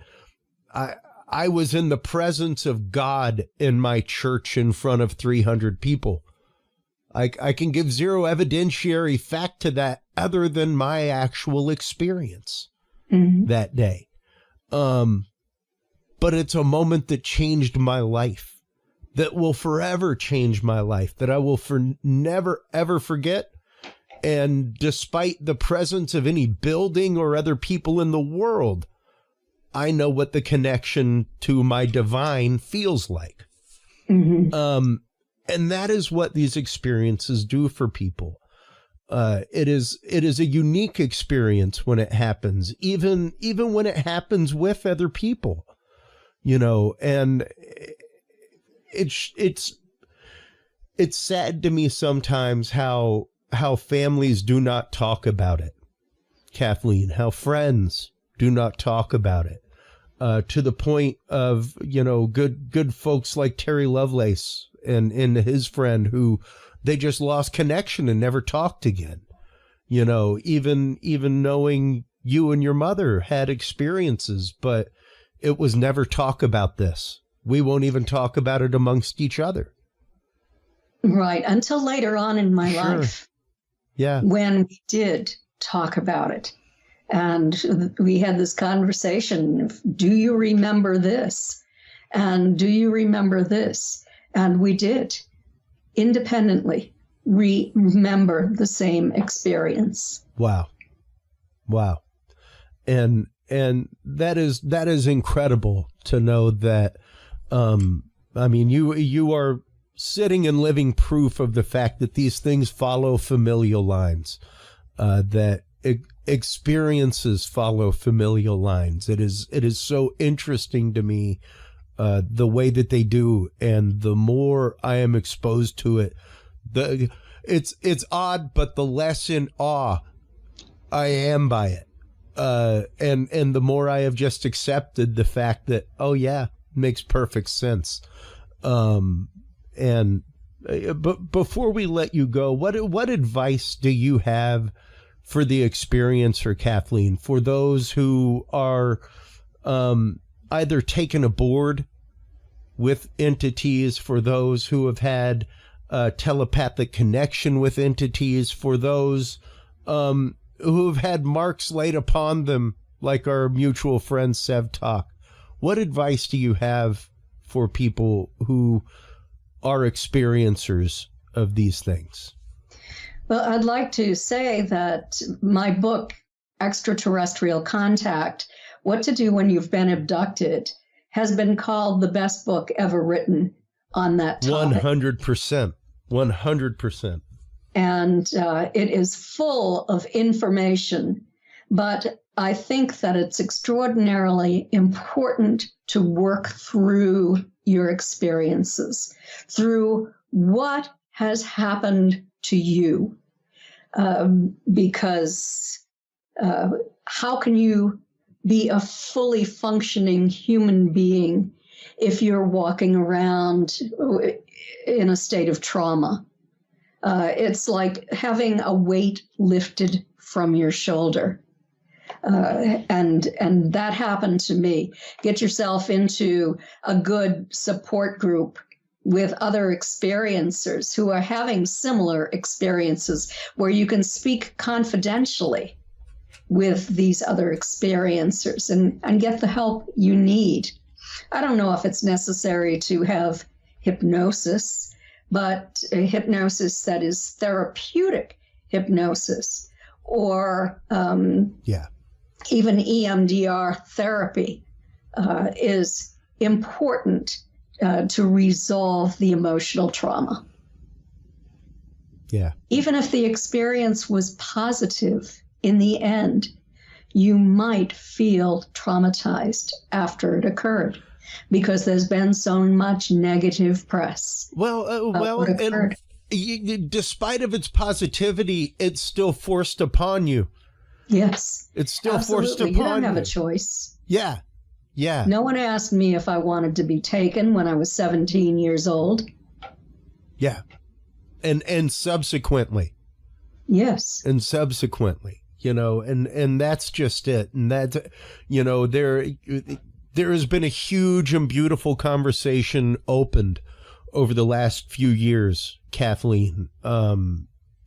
I was in the presence of God in my church in front of 300 people. I can give zero evidentiary fact to that other than my actual experience that day. But it's a moment that changed my life, that will forever change my life, that I will never, ever forget. And despite the presence of any building or other people in the world, I know what the connection to my divine feels like. And that is what these experiences do for people. It is a unique experience when it happens, even when it happens with other people, and it's sad to me sometimes how families do not talk about it, Kathleen, how friends do not talk about it, to the point of, good folks like Terry Lovelace and his friend who they just lost connection and never talked again. Even knowing you and your mother had experiences, but it was never talk about this. We won't even talk about it amongst each other. Right. Until later on in my life. Yeah. When we did talk about it. And we had this conversation. Do you remember this? And do you remember this? And we did independently remember the same experience. Wow. And And that is incredible to know that, I mean, you are sitting and living proof of the fact that these things follow familial lines, that experiences follow familial lines. It is so interesting to me, the way that they do. And the more I am exposed to it, it's odd, but the less in awe I am by it. And the more I have just accepted the fact that, oh yeah, makes perfect sense. But before we let you go, what advice do you have for the experiencer, Kathleen, for those who are either taken aboard with entities, for those who have had telepathic connection with entities, for those who have had marks laid upon them, like our mutual friend Sev Talk? What advice do you have for people who are experiencers of these things? Well, I'd like to say that my book, Extraterrestrial Contact, What to Do When You've Been Abducted, has been called the best book ever written on that topic. 100%. 100%. And it is full of information, but I think that it's extraordinarily important to work through your experiences, through what has happened to you, because how can you be a fully functioning human being if you're walking around in a state of trauma? It's like having a weight lifted from your shoulder. And that happened to me. Get yourself into a good support group with other experiencers who are having similar experiences, where you can speak confidentially with these other experiencers and get the help you need. I don't know if it's necessary to have hypnosis, but a hypnosis that is therapeutic hypnosis, or even EMDR therapy is important to resolve the emotional trauma. Yeah. Even if the experience was positive in the end, you might feel traumatized after it occurred, because there's been so much negative press. And despite of its positivity, it's still forced upon you. Yes. It's still absolutely. Forced upon you. Don't have a choice. Yeah. Yeah. No one asked me if I wanted to be taken when I was 17 years old. Yeah. And subsequently. Yes. And subsequently, and that's just it. And that's, there has been a huge and beautiful conversation opened over the last few years, Kathleen,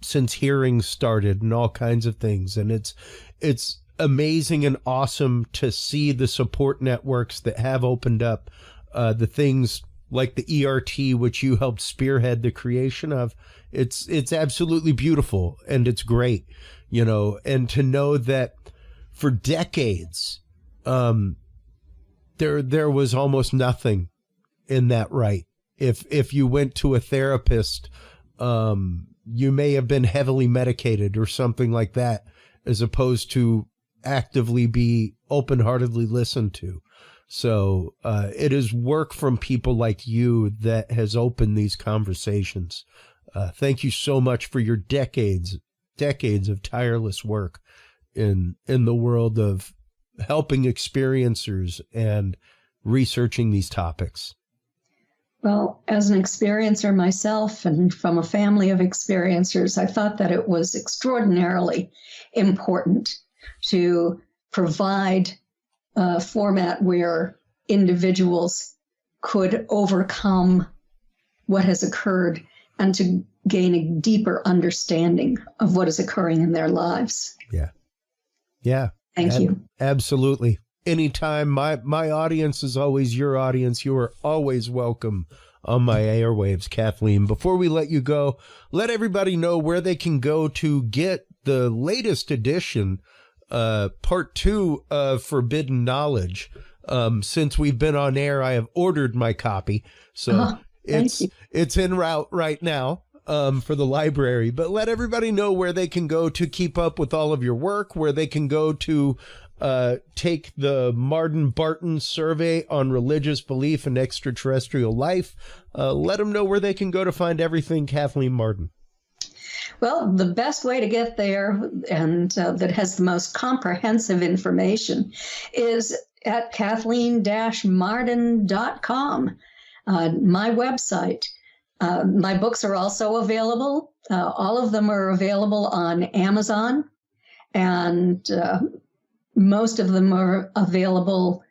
since hearings started and all kinds of things. And it's amazing and awesome to see the support networks that have opened up, the things like the ERT, which you helped spearhead the creation of. It's absolutely beautiful, and it's great, and to know that for decades, there was almost nothing in that right. If you went to a therapist, you may have been heavily medicated or something like that, as opposed to actively be open-heartedly listened to. So it is work from people like you that has opened these conversations. Thank you so much for your decades of tireless work in the world of helping experiencers and researching these topics. Well, as an experiencer myself and from a family of experiencers, I thought that it was extraordinarily important to provide a format where individuals could overcome what has occurred and to gain a deeper understanding of what is occurring in their lives. Yeah. Yeah. Thank you. Absolutely. Anytime. My audience is always your audience. You are always welcome on my airwaves, Kathleen. Before we let you go, let everybody know where they can go to get the latest edition part 2 of Forbidden Knowledge. Since we've been on air, I have ordered my copy. So it's en route right now for the library. But let everybody know where they can go to keep up with all of your work, where they can go to take the Marden-Barton survey on religious belief and extraterrestrial life. Let them know where they can go to find everything Kathleen Marden. Well, the best way to get there, and that has the most comprehensive information, is at kathleen-marden.com, my website. My books are also available. All of them are available on Amazon, and most of them are available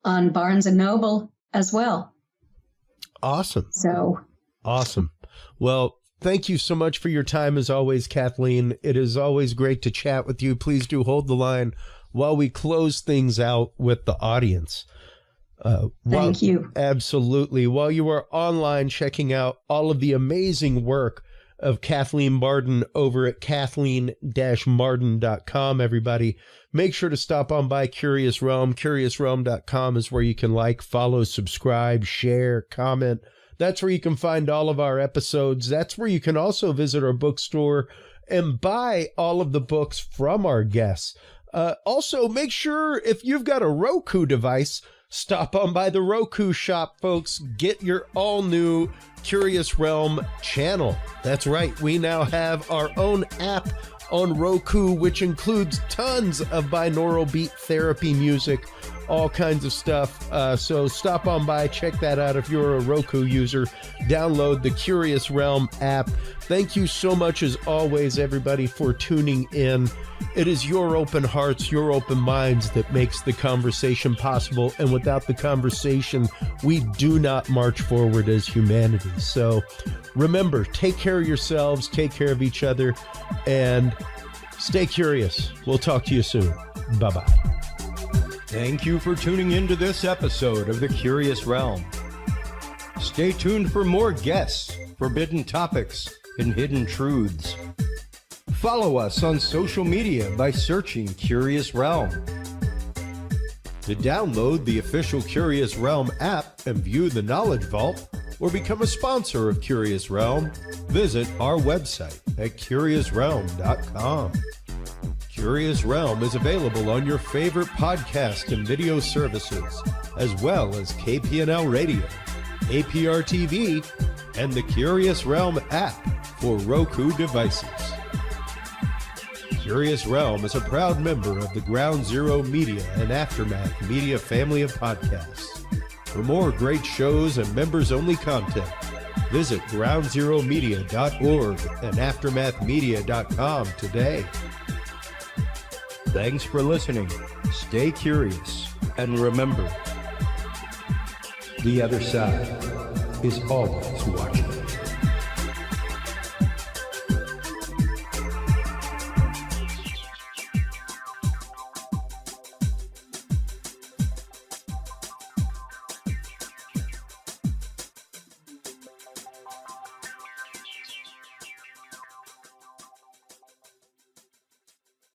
on Barnes & Noble as well. Awesome. So awesome. Well, thank you so much for your time as always, Kathleen. It is always great to chat with you. Please do hold the line while we close things out with the audience. Thank you. Absolutely. While you are online checking out all of the amazing work of Kathleen Marden over at kathleen-marden.com, everybody, make sure to stop on by Curious Realm. CuriousRealm.com is where you can like, follow, subscribe, share, comment. That's where you can find all of our episodes. That's where you can also visit our bookstore and buy all of the books from our guests. Also, make sure if you've got a Roku device, stop on by the Roku shop, folks. Get your all-new Curious Realm channel. That's right. We now have our own app on Roku, which includes tons of binaural beat therapy music, all kinds of stuff. So stop on by, check that out. If you're a Roku user, download the Curious Realm app. Thank you so much, as always, everybody, for tuning in. It is your open hearts, your open minds that makes the conversation possible. And without the conversation, we do not march forward as humanity. So remember, take care of yourselves, take care of each other, and stay curious. We'll talk to you soon. Bye-bye. Thank you for tuning into this episode of The Curious Realm. Stay tuned for more guests, forbidden topics, and hidden truths. Follow us on social media by searching Curious Realm. To download the official Curious Realm app and view the Knowledge Vault, or become a sponsor of Curious Realm, visit our website at curiousrealm.com. Curious Realm is available on your favorite podcast and video services, as well as KPNL Radio, APR TV, and the Curious Realm app for Roku devices. Curious Realm is a proud member of the Ground Zero Media and Aftermath Media family of podcasts. For more great shows and members-only content, visit groundzeromedia.org and aftermathmedia.com today. Thanks for listening. Stay curious. And remember, the other side is always watching.